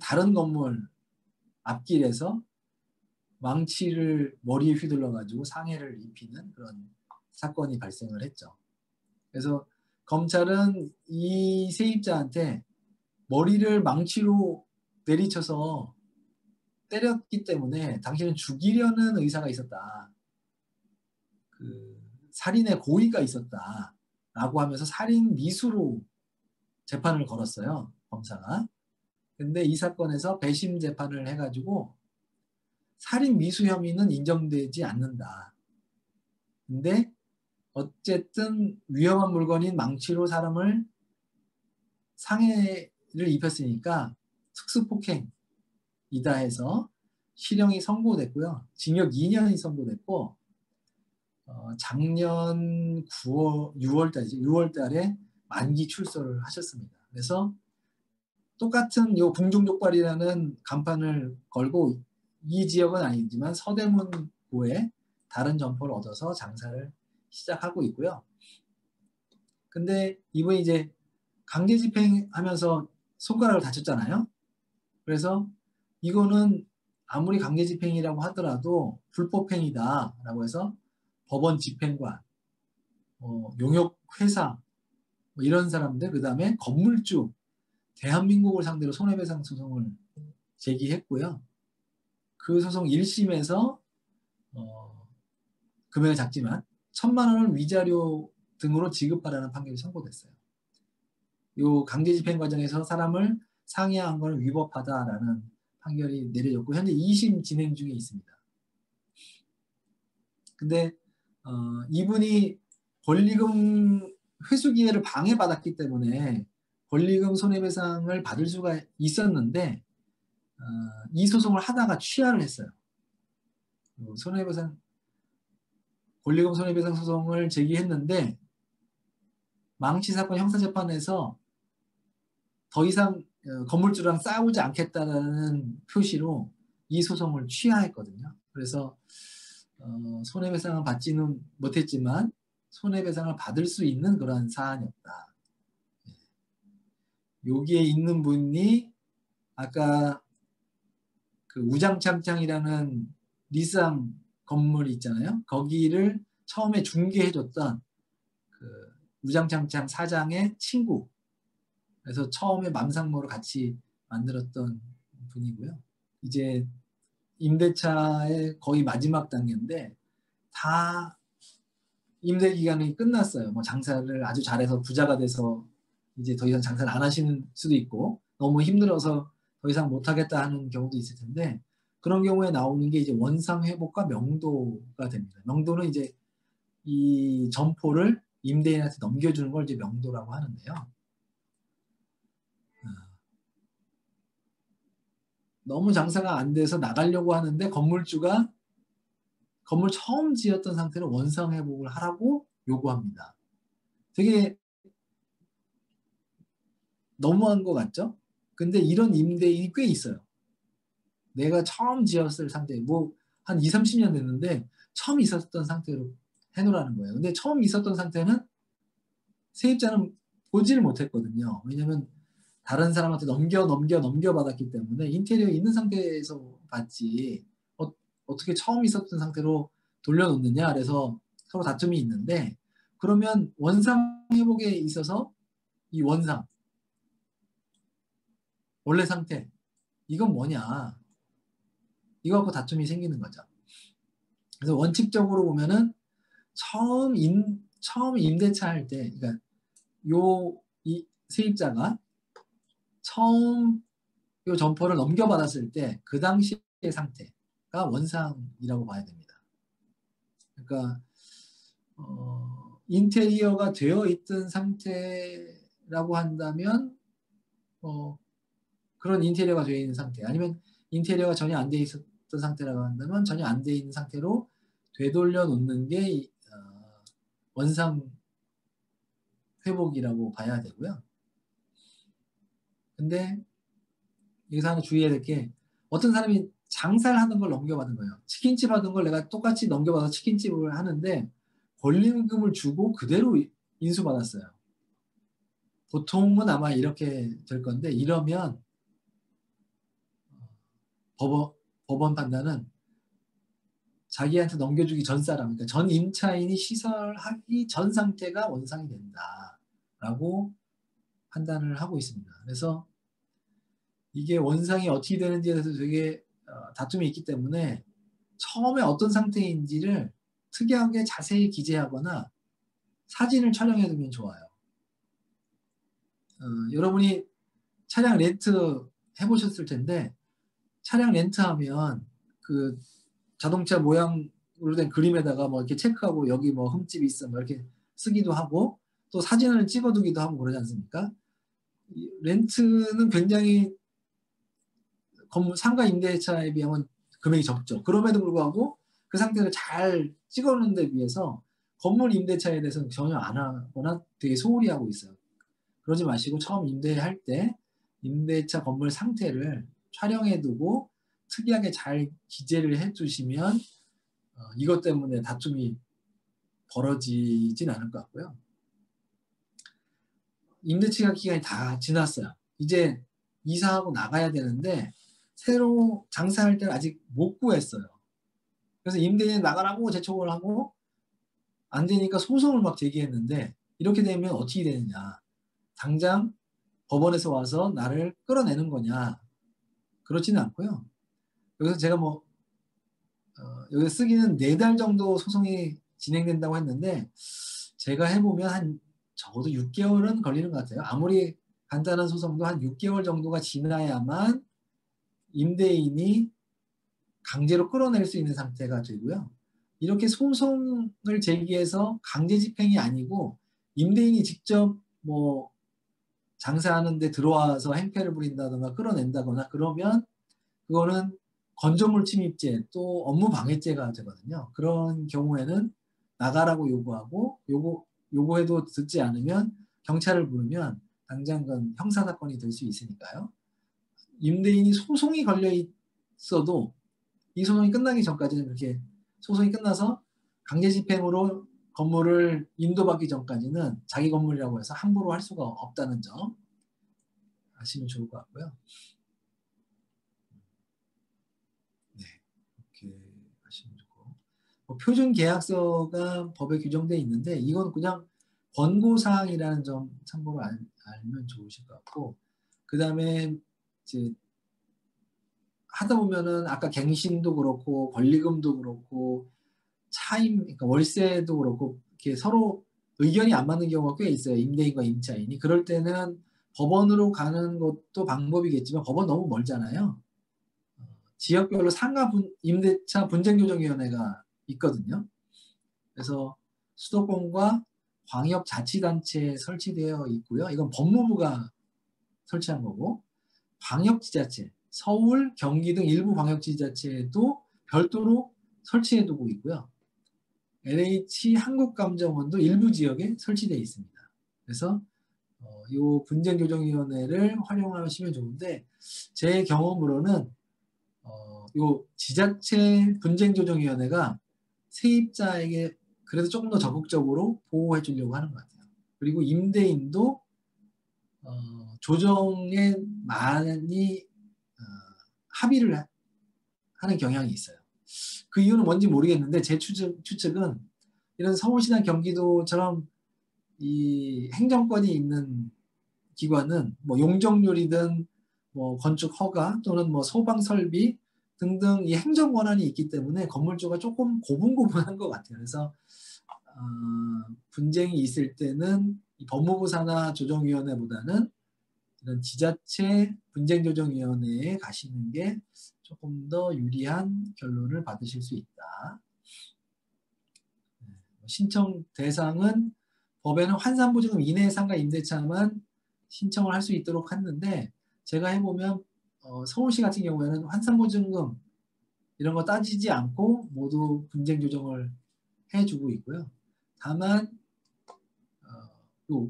다른 건물 앞길에서 망치를 머리에 휘둘러 가지고 상해를 입히는 그런 사건이 발생을 했죠. 그래서 검찰은 이 세입자한테 머리를 망치로 내리쳐서 때렸기 때문에 당신은 죽이려는 의사가 있었다. 그 살인의 고의가 있었다라고 하면서 살인 미수로 재판을 걸었어요. 검사가. 근데 이 사건에서 배심 재판을 해가지고 살인 미수 혐의는 인정되지 않는다. 근데 어쨌든 위험한 물건인 망치로 사람을 상해를 입혔으니까 특수폭행이다 해서 실형이 선고됐고요. 징역 2년이 선고됐고 작년 6월 달에 만기 출소를 하셨습니다. 그래서 똑같은 요 궁중족발이라는 간판을 걸고 이 지역은 아니지만 서대문구에 다른 점포를 얻어서 장사를 시작하고 있고요. 근데 이분이 이제 강제 집행하면서 손가락을 다쳤잖아요. 그래서 이거는 아무리 강제 집행이라고 하더라도 불법행위다라고 해서 법원 집행관, 용역 회사 뭐 이런 사람들, 그 다음에 건물주, 대한민국을 상대로 손해배상 소송을 제기했고요. 그 소송 1심에서 금액은 작지만 1,000만 원을 위자료 등으로 지급하라는 판결이 선고됐어요. 이 강제집행 과정에서 사람을 상해한 것은 위법하다라는 판결이 내려졌고 현재 2심 진행 중에 있습니다. 근데 이분이 권리금 회수 기회를 방해받았기 때문에 권리금 손해배상을 받을 수가 있었는데 이 소송을 하다가 취하를 했어요. 권리금 손해배상 소송을 제기했는데 망치 사건 형사재판에서 더 이상 건물주랑 싸우지 않겠다라는 표시로 이 소송을 취하했거든요. 그래서 손해배상을 받지는 못했지만 손해배상을 받을 수 있는 그러한 사안이었다. 여기에 있는 분이 아까 그 우장창창이라는 리쌍 건물 있잖아요. 거기를 처음에 중개해줬던 그 우장창창 사장의 친구. 그래서 처음에 맘상모를 같이 만들었던 분이고요. 이제 임대차의 거의 마지막 단계인데 다 임대 기간이 끝났어요. 뭐 장사를 아주 잘해서 부자가 돼서 이제 더 이상 장사를 안 하시는 수도 있고 너무 힘들어서 더 이상 못하겠다 하는 경우도 있을 텐데 그런 경우에 나오는 게 이제 원상 회복과 명도가 됩니다. 명도는 이제 이 점포를 임대인한테 넘겨주는 걸 이제 명도라고 하는데요. 너무 장사가 안 돼서 나가려고 하는데 건물주가 건물 처음 지었던 상태로 원상 회복을 하라고 요구합니다. 되게 너무한 것 같죠? 근데 이런 임대인이 꽤 있어요. 내가 처음 지었을 상태, 뭐 한 2, 30년 됐는데 처음 있었던 상태로 해놓으라는 거예요. 근데 처음 있었던 상태는 세입자는 보지를 못했거든요. 왜냐면 다른 사람한테 넘겨받았기 때문에 인테리어 있는 상태에서 봤지 어떻게 처음 있었던 상태로 돌려놓느냐 그래서 서로 다툼이 있는데 그러면 원상 회복에 있어서 이 원상 원래 상태 이건 뭐냐 이거 갖고 다툼이 생기는 거죠. 그래서 원칙적으로 보면은 처음 임대차 할 때 그러니까 이 세입자가 처음 이 점포를 넘겨받았을 때 그 당시의 상태가 원상이라고 봐야 됩니다. 그러니까 인테리어가 되어 있던 상태라고 한다면 그런 인테리어가 되어 있는 상태 아니면 인테리어가 전혀 안 되어 있었던 상태라고 한다면 전혀 안 되어 있는 상태로 되돌려 놓는 게 원상 회복이라고 봐야 되고요. 근데 여기서 하나 주의해야 될 게 어떤 사람이 장사를 하는 걸 넘겨받은 거예요. 치킨집 하던 걸 내가 똑같이 넘겨받아서 치킨집을 하는데 권리금을 주고 그대로 인수받았어요. 보통은 아마 이렇게 될 건데 이러면 법원 판단은 자기한테 넘겨주기 전 사람, 그러니까 전 임차인이 시설하기 전 상태가 원상이 된다라고 판단을 하고 있습니다. 그래서 이게 원상이 어떻게 되는지에 대해서 되게 다툼이 있기 때문에 처음에 어떤 상태인지를 특이하게 자세히 기재하거나 사진을 촬영해 두면 좋아요. 여러분이 차량 렌트 해보셨을 텐데 차량 렌트하면 그 자동차 모양으로 된 그림에다가 뭐 이렇게 체크하고 여기 뭐 흠집이 있어 뭐 이렇게 쓰기도 하고 또 사진을 찍어두기도 하고 그러지 않습니까? 렌트는 굉장히 상가 임대차에 비하면 금액이 적죠. 그럼에도 불구하고 그 상태를 잘 찍어놓는 데 비해서 건물 임대차에 대해서는 전혀 안 하거나 되게 소홀히 하고 있어요. 그러지 마시고 처음 임대할 때 임대차 건물 상태를 촬영해두고 특이하게 잘 기재를 해두시면 이것 때문에 다툼이 벌어지진 않을 것 같고요. 임대차 기간이 다 지났어요. 이제 이사하고 나가야 되는데 새로 장사할 때는 아직 못 구했어요. 그래서 임대인 나가라고 재촉을 하고 안 되니까 소송을 막 제기했는데 이렇게 되면 어떻게 되느냐. 당장 법원에서 와서 나를 끌어내는 거냐. 그렇지는 않고요. 여기서 제가 여기서 쓰기는 4달 정도 소송이 진행된다고 했는데 제가 해보면 한 적어도 6개월은 걸리는 것 같아요. 아무리 간단한 소송도 한 6개월 정도가 지나야만 임대인이 강제로 끌어낼 수 있는 상태가 되고요. 이렇게 소송을 제기해서 강제 집행이 아니고 임대인이 직접 뭐 장사하는데 들어와서 행패를 부린다거나 끌어낸다거나 그러면 그거는 건조물 침입죄 또 업무 방해죄가 되거든요. 그런 경우에는 나가라고 요구하고 요구해도 듣지 않으면 경찰을 부르면 당장 그건 형사사건이 될 수 있으니까요. 임대인이 소송이 걸려 있어도 이 소송이 끝나기 전까지는 그렇게 소송이 끝나서 강제 집행으로 건물을 인도받기 전까지는 자기 건물이라고 해서 함부로 할 수가 없다는 점 아시면 좋을 것 같고요. 네, 이렇게 하시면 좋고 표준 계약서가 법에 규정되어 있는데 이건 그냥 권고사항이라는 점 참고로 알면 좋으실 것 같고 그 다음에 이제 하다 보면은 아까 갱신도 그렇고 권리금도 그렇고 차임, 그러니까 월세도 그렇고 이렇게 서로 의견이 안 맞는 경우가 꽤 있어요. 임대인과 임차인이. 그럴 때는 법원으로 가는 것도 방법이겠지만 법원 너무 멀잖아요. 지역별로 상가 임대차 분쟁조정위원회가 있거든요. 그래서 수도권과 광역자치단체에 설치되어 있고요. 이건 법무부가 설치한 거고 광역지자체, 서울, 경기 등 일부 광역지자체에도 별도로 설치해두고 있고요. LH 한국감정원도 일부 지역에 설치되어 있습니다. 그래서 이 분쟁조정위원회를 활용하시면 좋은데 제 경험으로는 이 지자체 분쟁조정위원회가 세입자에게 그래도 조금 더 적극적으로 보호해 주려고 하는 것 같아요. 그리고 임대인도 조정에 많이 합의를 하는 경향이 있어요. 그 이유는 뭔지 모르겠는데 제 추측은 이런 서울시나 경기도처럼 이 행정권이 있는 기관은 뭐 용적률이든 뭐 건축 허가 또는 뭐 소방 설비 등등 이 행정 권한이 있기 때문에 건물주가 조금 고분고분한 것 같아요. 그래서 분쟁이 있을 때는 이 법무부 산하 조정위원회보다는 이런 지자체 분쟁조정위원회에 가시는 게 조금 더 유리한 결론을 받으실 수 있다. 신청 대상은 법에는 환산보증금 이내 상가 임대차만 신청을 할 수 있도록 했는데 제가 해보면 서울시 같은 경우에는 환산보증금 이런 거 따지지 않고 모두 분쟁 조정을 해주고 있고요. 다만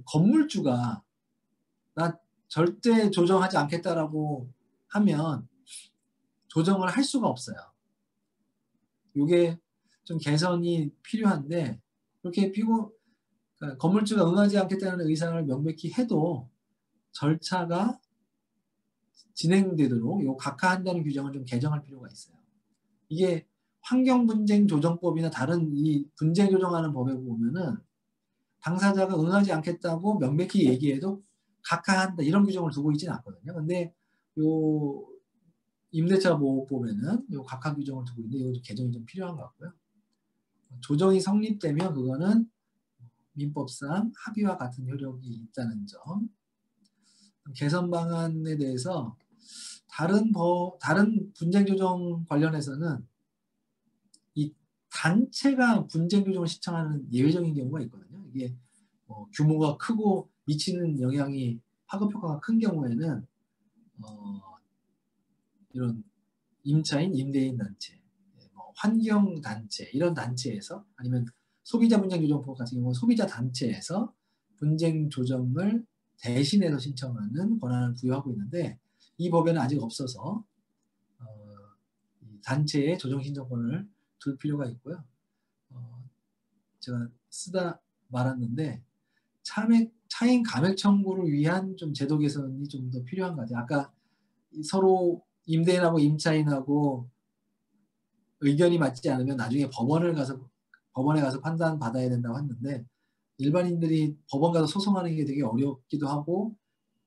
건물주가 절대 조정하지 않겠다라고 하면 조정을 할 수가 없어요. 이게 좀 개선이 필요한데 그렇게 그러니까 건물주가 응하지 않겠다는 의사를 명백히 해도 절차가 진행되도록 요 각하한다는 규정을 좀 개정할 필요가 있어요. 이게 환경분쟁조정법이나 다른 이 분쟁 조정하는 법에 보면은 당사자가 응하지 않겠다고 명백히 얘기해도 각하한다 이런 규정을 두고 있지는 않거든요. 근데 요 임대차 보호법에는 요 각하 규정을 두고 있는데 이것도 개정이 좀 필요한 것 같고요. 조정이 성립되면 그거는 민법상 합의와 같은 효력이 있다는 점. 개선 방안에 대해서 다른 분쟁 조정 관련해서는 이 단체가 분쟁 조정을 신청하는 예외적인 경우가 있거든요. 이게 규모가 크고 미치는 영향이 파급 효과가 큰 경우에는 이런 임차인, 임대인 단체, 환경 단체 이런 단체에서 아니면 소비자 분쟁 조정법 같은 경우 소비자 단체에서 분쟁 조정을 대신해서 신청하는 권한을 부여하고 있는데 이 법에는 아직 없어서 단체의 조정 신청권을 둘 필요가 있고요. 제가 쓰다 말았는데 차인 감액 청구를 위한 좀 제도 개선이 좀 더 필요한 것 같아요. 아까 서로 임대인하고 임차인하고 의견이 맞지 않으면 나중에 법원에 가서 판단 받아야 된다고 했는데 일반인들이 법원 가서 소송하는 게 되게 어렵기도 하고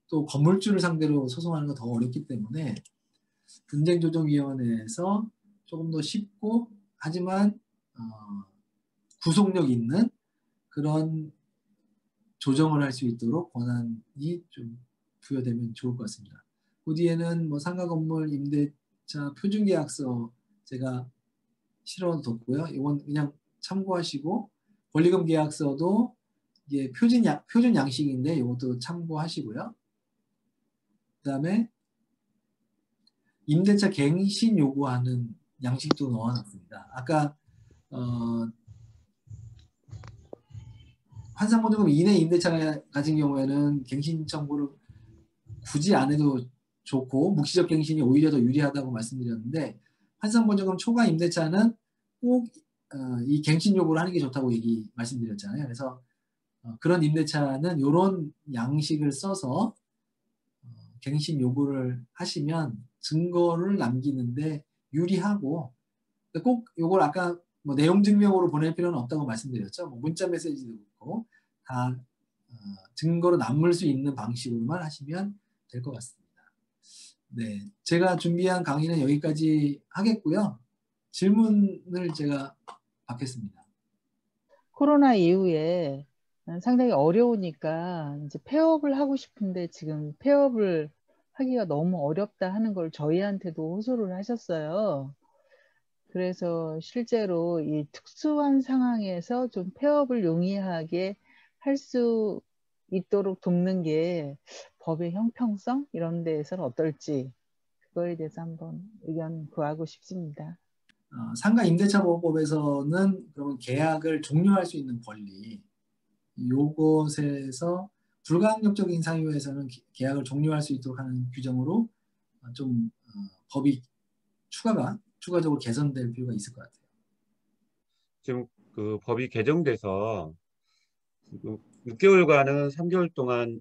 또 건물주를 상대로 소송하는 거 더 어렵기 때문에 분쟁조정위원회에서 조금 더 쉽고 하지만 구속력 있는 그런 조정을 할 수 있도록 권한이 좀 부여되면 좋을 것 같습니다. 그 뒤에는 뭐 상가 건물 임대차 표준계약서 제가 실어뒀고요. 이건 그냥 참고하시고 권리금 계약서도 이게 표준 양식인데 이것도 참고하시고요. 그다음에 임대차 갱신 요구하는 양식도 넣어놨습니다. 아까 환상보증금 이내 임대차 가진 경우에는 갱신 청구를 굳이 안 해도 좋고 묵시적 갱신이 오히려 더 유리하다고 말씀드렸는데 환상보증금 초과 임대차는 꼭 이 갱신 요구를 하는 게 좋다고 말씀드렸잖아요. 그래서 그런 임대차는 이런 양식을 써서 갱신 요구를 하시면 증거를 남기는데 유리하고 꼭 이걸 아까 뭐 내용 증명으로 보낼 필요는 없다고 말씀드렸죠. 뭐 문자 메시지도 그렇고 다 증거로 남을 수 있는 방식으로만 하시면 될 것 같습니다. 네, 제가 준비한 강의는 여기까지 하겠고요. 질문을 제가 받겠습니다. 코로나 이후에 상당히 어려우니까 이제 폐업을 하고 싶은데 지금 폐업을 하기가 너무 어렵다 하는 걸 저희한테도 호소를 하셨어요. 그래서 실제로 이 특수한 상황에서 좀 폐업을 용이하게 할 수 있도록 돕는 게 법의 형평성 이런 데에서는 어떨지 그거에 대해서 한번 의견 구하고 싶습니다. 상가 임대차 보호법에서는 그러면 계약을 종료할 수 있는 권리 요것에서 불가항력적인 사유에서는 계약을 종료할 수 있도록 하는 규정으로 좀 법이 추가적으로 개선될 필요가 있을 것 같아요. 지금 그 법이 개정돼서 6개월간은 3개월 동안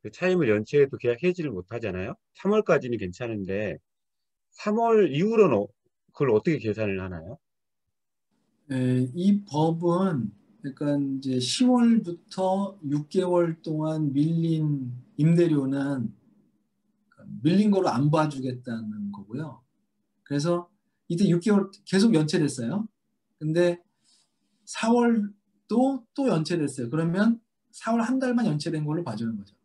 그 차임을 연체해도 계약 해지를 못 하잖아요. 3월까지는 괜찮은데 3월 이후로는 그걸 어떻게 계산을 하나요? 이 법은 그러니까 이제 10월부터 6개월 동안 밀린 임대료는 밀린 거로 안 봐주겠다는 거고요. 그래서 이때 6개월 계속 연체됐어요. 근데 4월도 또 연체됐어요. 그러면 4월 한 달만 연체된 걸로 봐주는 거죠.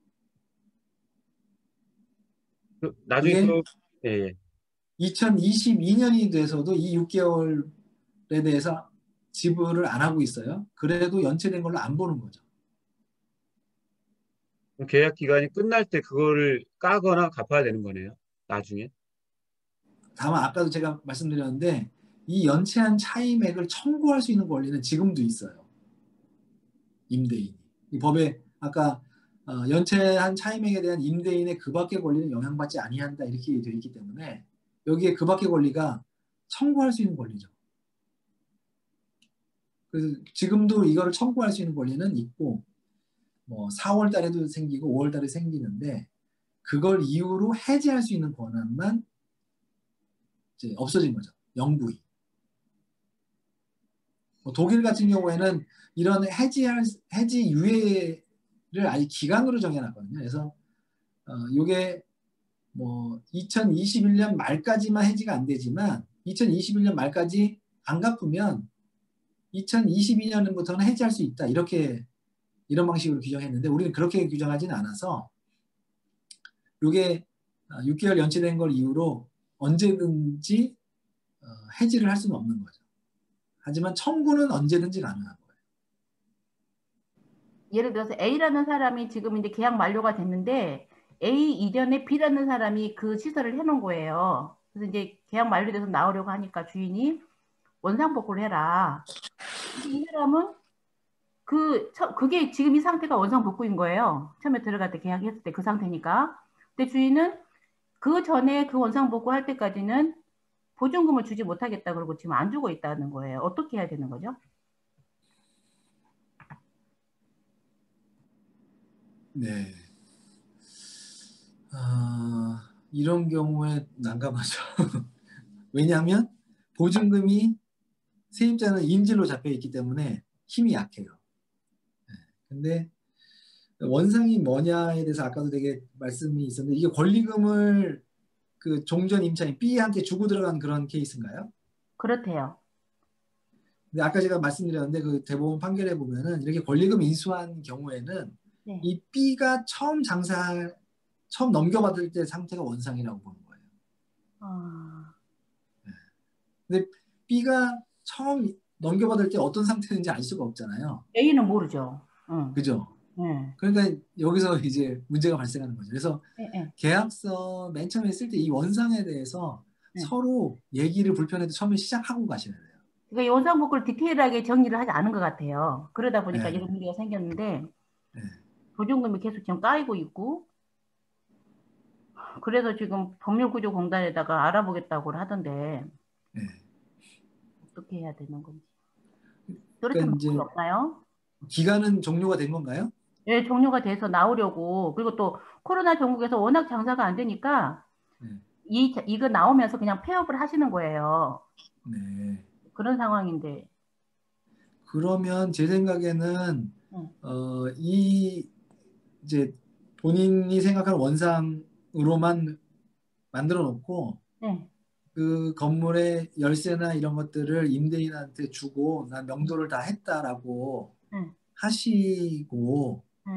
나중에 그게 예. 2022년이 돼서도 이 6개월에 대해서 지불을 안 하고 있어요. 그래도 연체된 걸로 안 보는 거죠. 계약 기간이 끝날 때 그거를 까거나 갚아야 되는 거네요. 나중에. 다만 아까도 제가 말씀드렸는데 이 연체한 차임액을 청구할 수 있는 권리는 지금도 있어요. 임대인이. 이 법에 아까 연체한 차임액에 대한 임대인의 그 밖의 권리는 영향받지 아니한다 이렇게 되어 있기 때문에 여기에 그 밖의 권리가 청구할 수 있는 권리죠. 그래서 지금도 이거를 청구할 수 있는 권리는 있고 뭐 4월 달에도 생기고 5월 달에 생기는데 그걸 이유로 해지할 수 있는 권한만 이제 없어진 거죠. 영구히. 뭐 독일 같은 경우에는 이런 해지 유예를 아예 기간으로 정해놨거든요. 그래서 이게 뭐 2021년 말까지만 해지가 안 되지만 2021년 말까지 안 갚으면 2022년부터는 해지할 수 있다. 이런 방식으로 규정했는데 우리는 그렇게 규정하지는 않아서 이게 6개월 연체된 걸 이유로 언제든지 해지를 할 수는 없는 거죠. 하지만 청구는 언제든지 가능한 거예요. 예를 들어서 A라는 사람이 지금 이제 계약 만료가 됐는데 A 이전에 B라는 사람이 그 시설을 해놓은 거예요. 그래서 이제 계약 만료돼서 나오려고 하니까 주인이 원상복구를 해라. 이 사람은 그게 지금 이 상태가 원상복구인 거예요. 처음에 들어갈 때 계약했을 때 그 상태니까. 근데 주인은 그 전에 그 원상복구 할 때까지는 보증금을 주지 못하겠다 그러고 지금 안 주고 있다는 거예요. 어떻게 해야 되는 거죠? 네. 이런 경우에 난감하죠. 왜냐하면 보증금이 세입자는 인질로 잡혀 있기 때문에 힘이 약해요. 근데 원상이 뭐냐에 대해서 아까도 되게 말씀이 있었는데 이게 권리금을 그 종전 임차인 B한테 주고 들어간 그런 케이스인가요? 그렇대요. 근데 아까 제가 말씀드렸는데 그 대법원 판결에 보면은 이렇게 권리금 인수한 경우에는 네. 이 B가 처음 넘겨받을 때 상태가 원상이라고 보는 거예요. 근데 B가 처음 넘겨받을 때 어떤 상태인지 알 수가 없잖아요. A는 모르죠. 그죠? 네. 그러니까 여기서 이제 문제가 발생하는 거죠. 그래서 네. 계약서 맨 처음에 쓸 때 이 원상에 대해서 네. 서로 얘기를 불편해도 처음에 시작하고 가셔야 돼요. 그러니까 이 원상복구를 디테일하게 정리를 하지 않은 것 같아요. 그러다 보니까 네. 이런 문제가 생겼는데 네. 보증금이 계속 지금 까이고 있고 그래서 지금 법률구조공단에다가 알아보겠다고 하던데 네. 어떻게 해야 되는 건지. 그러니까 뚜렷한 이제 방법이 없나요? 기간은 종료가 된 건가요? 예, 종료가 돼서 나오려고. 그리고 또 코로나 전국에서 워낙 장사가 안 되니까 네. 이거 나오면서 그냥 폐업을 하시는 거예요. 네. 그런 상황인데. 그러면 제 생각에는 네. 이제 본인이 생각하는 원상으로만 만들어 놓고 네. 그 건물의 열쇠나 이런 것들을 임대인한테 주고 난 명도를 다 했다라고 네. 하시고 네.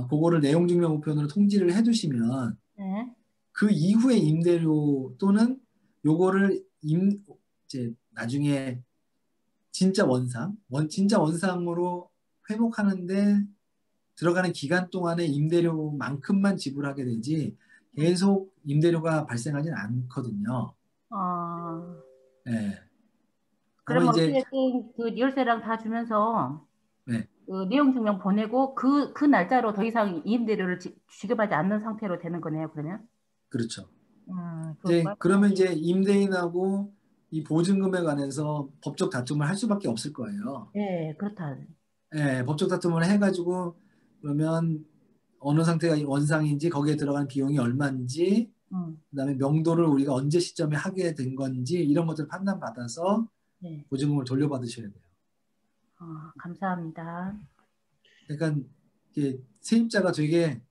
그거를 내용증명 우편으로 통지를 해두시면 네. 그 이후에 임대료 또는 요거를 이제 나중에 진짜 원상으로 회복하는데 들어가는 기간 동안의 임대료만큼만 지불하게 되지 계속 임대료가 발생하진 않거든요. 네. 다만 그러면 이제 어쨌든 그 열쇠랑 다 주면서 네, 그 내용 증명 보내고 그 날짜로 더 이상 임대료를 지급하지 않는 상태로 되는 거네요. 그러면? 그렇죠. 그럴까요? 그러면 이제 임대인하고 이 보증금에 관해서 법적 다툼을 할 수밖에 없을 거예요. 네, 그렇다. 네, 법적 다툼을 해가지고 그러면 어느 상태가 원상인지 거기에 들어간 비용이 얼마인지 그다음에 명도를 우리가 언제 시점에 하게 된 건지 이런 것들을 판단받아서 네. 보증금을 돌려받으셔야 돼요. 감사합니다. 그러니까 이게 세입자가 되게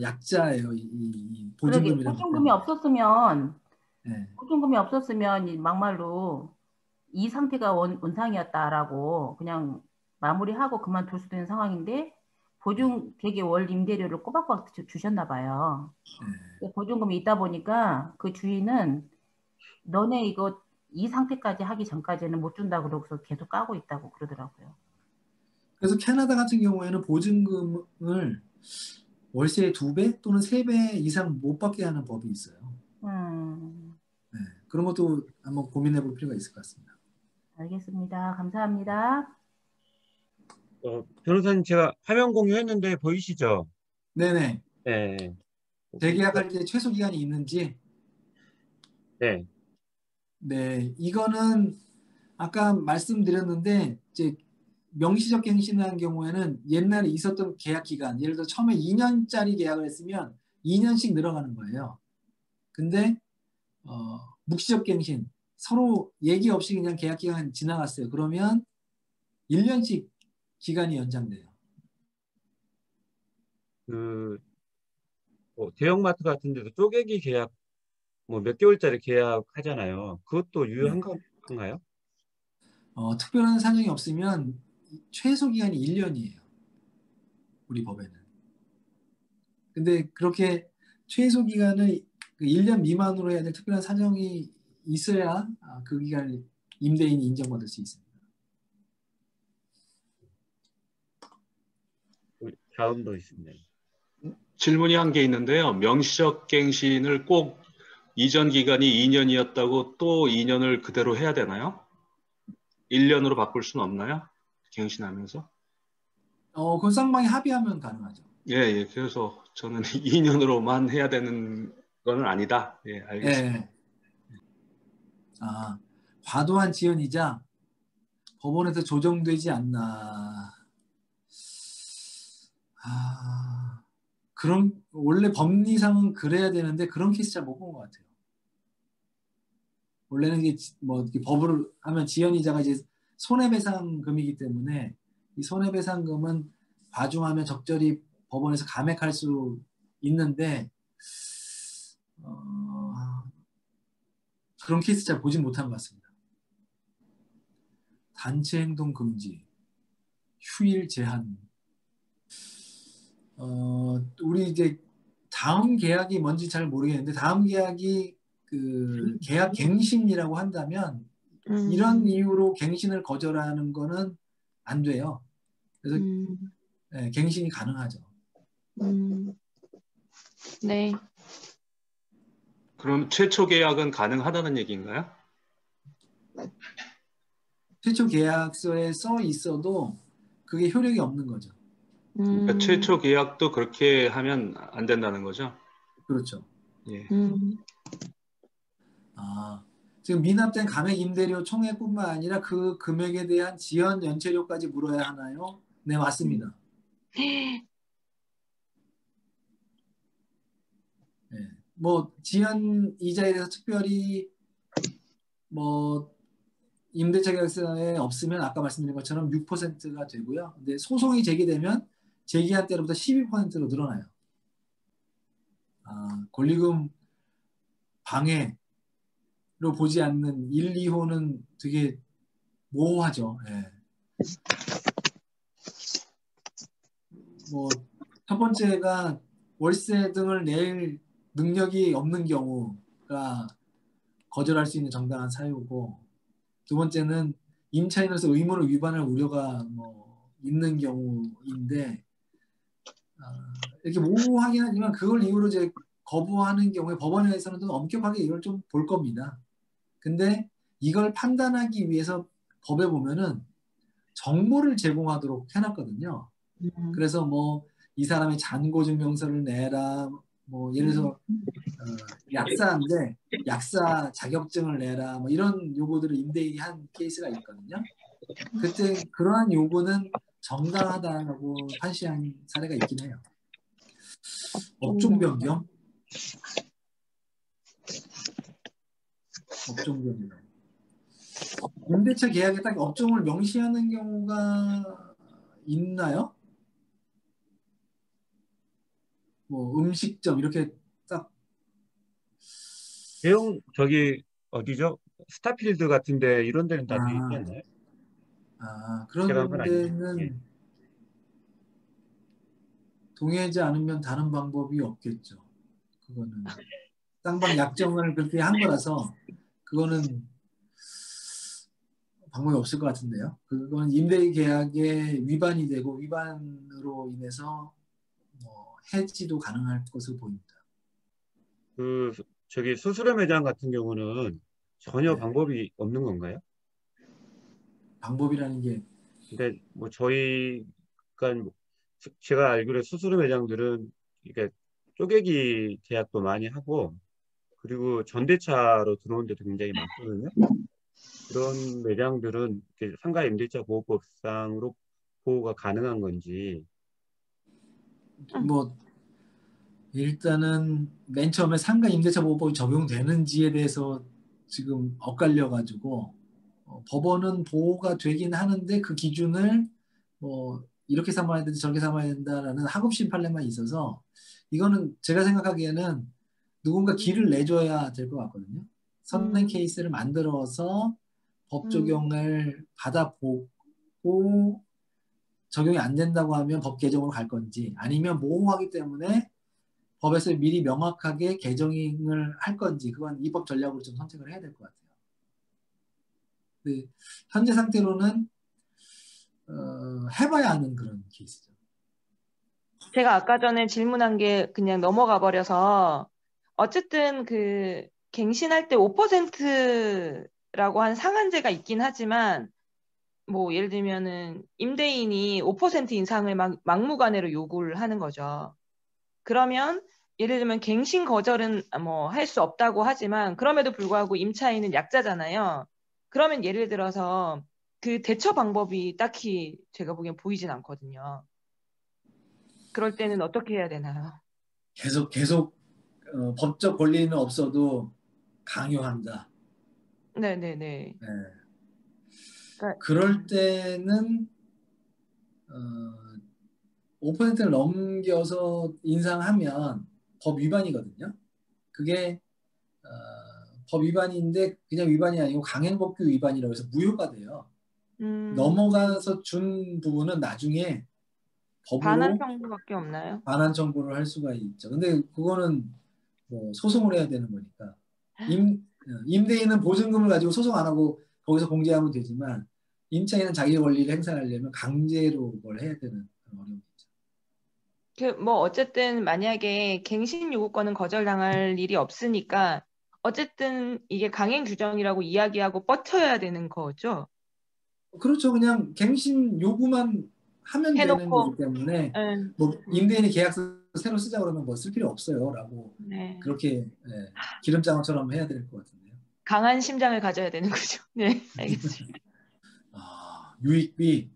약자예요. 이 보증금이라는 보증금이 없었으면 네. 보증금이 없었으면 막말로 이 상태가 원상이었다라고 그냥 마무리하고 그만둘 수도 있는 상황인데 되게 월 임대료를 꼬박꼬박 주셨나 봐요. 네. 보증금이 있다 보니까 그 주인은 너네 이거 이 상태까지 하기 전까지는 못 준다 그러고서 계속 까고 있다고 그러더라고요. 그래서 캐나다 같은 경우에는 보증금을 월세의 2배 또는 3배 이상 못 받게 하는 법이 있어요. 네. 그런 것도 한번 고민해 볼 필요가 있을 것 같습니다. 알겠습니다. 감사합니다. 변호사님 제가 화면 공유했는데 보이시죠? 네네. 네. 재계약할 때 최소 기간이 있는지. 네. 네, 이거는 아까 말씀드렸는데 이제 명시적 갱신을 한 경우에는 옛날에 있었던 계약 기간, 예를 들어 처음에 2년짜리 계약을 했으면 2년씩 늘어가는 거예요. 근데 묵시적 갱신, 서로 얘기 없이 그냥 계약 기간 지나갔어요. 그러면 1년씩 기간이 연장돼요. 그 대형마트 같은 데도 쪼개기 계약 뭐 몇 개월짜리 계약 하잖아요. 그것도 네. 유효한가요? 특별한 사정이 없으면 최소 기간이 1년이에요. 우리 법에는. 근데 그렇게 최소 기간을 1년 미만으로 해야 될 특별한 사정이 있어야 그 기간을 임대인이 인정받을 수 있습니다. 다음도 있습니다. 질문이 한 개 있는데요. 명시적 갱신을 꼭 이전 기간이 2년이었다고 또 2년을 그대로 해야 되나요? 1년으로 바꿀 수는 없나요? 갱신하면서? 그건 쌍방이 합의하면 가능하죠. 예. 그래서 저는 2년으로만 해야 되는 거는 아니다. 예, 알겠습니다. 예. 과도한 지연이자 법원에서 조정되지 않나. 그런 원래 법리상은 그래야 되는데 그런 케이스 잘 못 본 것 같아요. 원래는 이게 뭐 법을 하면 지연이자가 이제 손해배상금이기 때문에 이 손해배상금은 과중하면 적절히 법원에서 감액할 수 있는데 그런 케이스 잘 보진 못한 것 같습니다. 단체 행동 금지, 휴일 제한. 우리 이제 다음 계약이 뭔지 잘 모르겠는데 다음 계약이 그 계약 갱신이라고 한다면 이런 이유로 갱신을 거절하는 거는 안 돼요. 그래서 네, 갱신이 가능하죠. 네. 그럼 최초 계약은 가능하다는 얘기인가요? 최초 계약서에 써 있어도 그게 효력이 없는 거죠. 그러니까 최초 계약도 그렇게 하면 안 된다는 거죠? 그렇죠. 예. 지금 미납된 감액 임대료 총액뿐만 아니라 그 금액에 대한 지연 연체료까지 물어야 하나요? 네, 맞습니다. 네. 뭐 지연 이자에 대해서 특별히 뭐 임대차 계약서에 없으면 아까 말씀드린 것처럼 6%가 되고요. 근데 소송이 제기되면 제기한 때로부터 12%로 늘어나요. 권리금 방해로 보지 않는 1, 2호는 되게 모호하죠. 예. 뭐 첫 번째가 월세 등을 낼 능력이 없는 경우가 거절할 수 있는 정당한 사유고, 두 번째는 임차인으로서 의무를 위반할 우려가 뭐 있는 경우인데 이렇게 모호하긴 하지만 그걸 이유로 이제 거부하는 경우에 법원에서는 좀 엄격하게 이걸 좀 볼 겁니다. 근데 이걸 판단하기 위해서 법에 보면은 정보를 제공하도록 해놨거든요. 그래서 뭐 이 사람의 잔고 증명서를 내라, 뭐 예를 들어서 약사인데 약사 자격증을 내라, 뭐 이런 요구들을 임대인이 한 케이스가 있거든요. 그때 그러한 요구는 정당하다고 판시한 사례가 있긴 해요. 업종 변경? 업종 변경. 임대차 계약에 딱 업종을 명시하는 경우가 있나요? 뭐 음식점 이렇게 딱 대형 저기 어디죠? 스타필드 같은데 이런 데는 다 돼 있지 않나요? 제가 한 건 그런 아니에요. 예. 데는 동의하지 않으면 다른 방법이 없겠죠. 그거는 쌍방 약정을 그렇게 한 거라서 그거는 방법이 없을 것 같은데요. 그건 임대 계약에 위반이 되고 위반으로 인해서 뭐 해지도 가능할 것으로 보입니다. 저기 수수료 매장 같은 경우는 전혀 네. 방법이 없는 건가요? 방법이라는 게 근데 뭐 제가 알기로 수수료 매장들은 그러니까 쪼개기 계약도 많이 하고 그리고 전대차로 들어온 데도 굉장히 많거든요. 그런 매장들은 이렇게 상가 임대차 보호법상으로 보호가 가능한 건지. 뭐 일단은 맨 처음에 상가 임대차 보호법이 적용되는지에 대해서 지금 엇갈려 가지고 법원은 보호가 되긴 하는데 그 기준을 뭐 이렇게 삼아야 된다 저렇게 삼아야 된다라는 하급심 판례만 있어서 이거는 제가 생각하기에는 누군가 길을 내줘야 될 것 같거든요. 선행 케이스를 만들어서 법 적용을 받아보고 적용이 안 된다고 하면 법 개정으로 갈 건지 아니면 모호하기 때문에 법에서 미리 명확하게 개정을 할 건지 그건 입법 전략으로 좀 선택을 해야 될 것 같아요. 현재 상태로는 해봐야 하는 그런 케이스죠. 제가 아까 전에 질문한 게 그냥 넘어가 버려서 어쨌든 그 갱신할 때 5%라고 한 상한제가 있긴 하지만 뭐 예를 들면은 임대인이 5% 인상을 막무가내로 요구를 하는 거죠. 그러면 예를 들면 갱신 거절은 뭐 할 수 없다고 하지만 그럼에도 불구하고 임차인은 약자잖아요. 그러면 예를 들어서 그 대처 방법이 딱히 제가 보기엔 보이진 않거든요. 그럴 때는 어떻게 해야 되나요? 계속 법적 권리는 없어도 강요한다. 네네네. 네. 그러니까, 그럴 때는 5%를 넘겨서 인상하면 법 위반이거든요. 그게 법 위반인데 그냥 위반이 아니고 강행법규 위반이라고 해서 무효가 돼요. 넘어가서 준 부분은 나중에 반환 법으로 청구밖에 없나요? 반환 청구를 할 수가 있죠. 근데 그거는 뭐 소송을 해야 되는 거니까 임대인은 보증금을 가지고 소송 안 하고 거기서 공제하면 되지만 임차인은 자기 권리를 행사하려면 강제로 그걸 해야 되는 그런 어려움이 있죠. 뭐 어쨌든 만약에 갱신 요구권은 거절당할 일이 없으니까 어쨌든 이게 강행 규정이라고 이야기하고 뻗쳐야 되는 거죠. 그렇죠. 그냥 갱신 요구만 하면 되는 해놓고 거기 때문에 네. 뭐 임대인이 계약서 새로 쓰자 그러면 뭐 쓸 필요 없어요라고 네. 그렇게 기름장어처럼 해야 될 것 같은데요. 강한 심장을 가져야 되는 거죠. 네, 알겠습니다. 유익비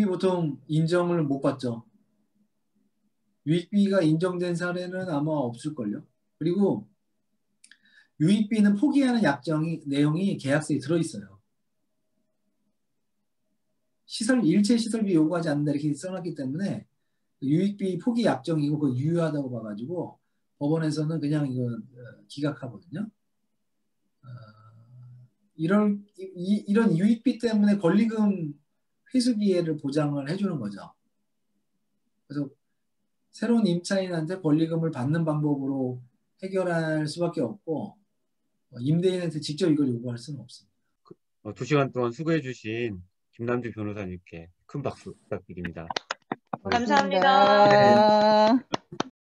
보통 인정을 못 받죠. 유익비가 인정된 사례는 아마 없을걸요. 그리고 유익비는 포기하는 내용이 계약서에 들어있어요. 일체 시설비 요구하지 않는다 이렇게 써놨기 때문에 유익비 포기 약정이고 그거 유효하다고 봐가지고 법원에서는 그냥 이거 기각하거든요. 이런 유익비 때문에 권리금 회수 기회를 보장을 해주는 거죠. 그래서 새로운 임차인한테 권리금을 받는 방법으로 해결할 수밖에 없고 임대인한테 직접 이걸 요구할 수는 없습니다. 2시간 동안 수고해 주신 김남주 변호사님께 큰 박수 부탁드립니다. 감사합니다. 고맙습니다.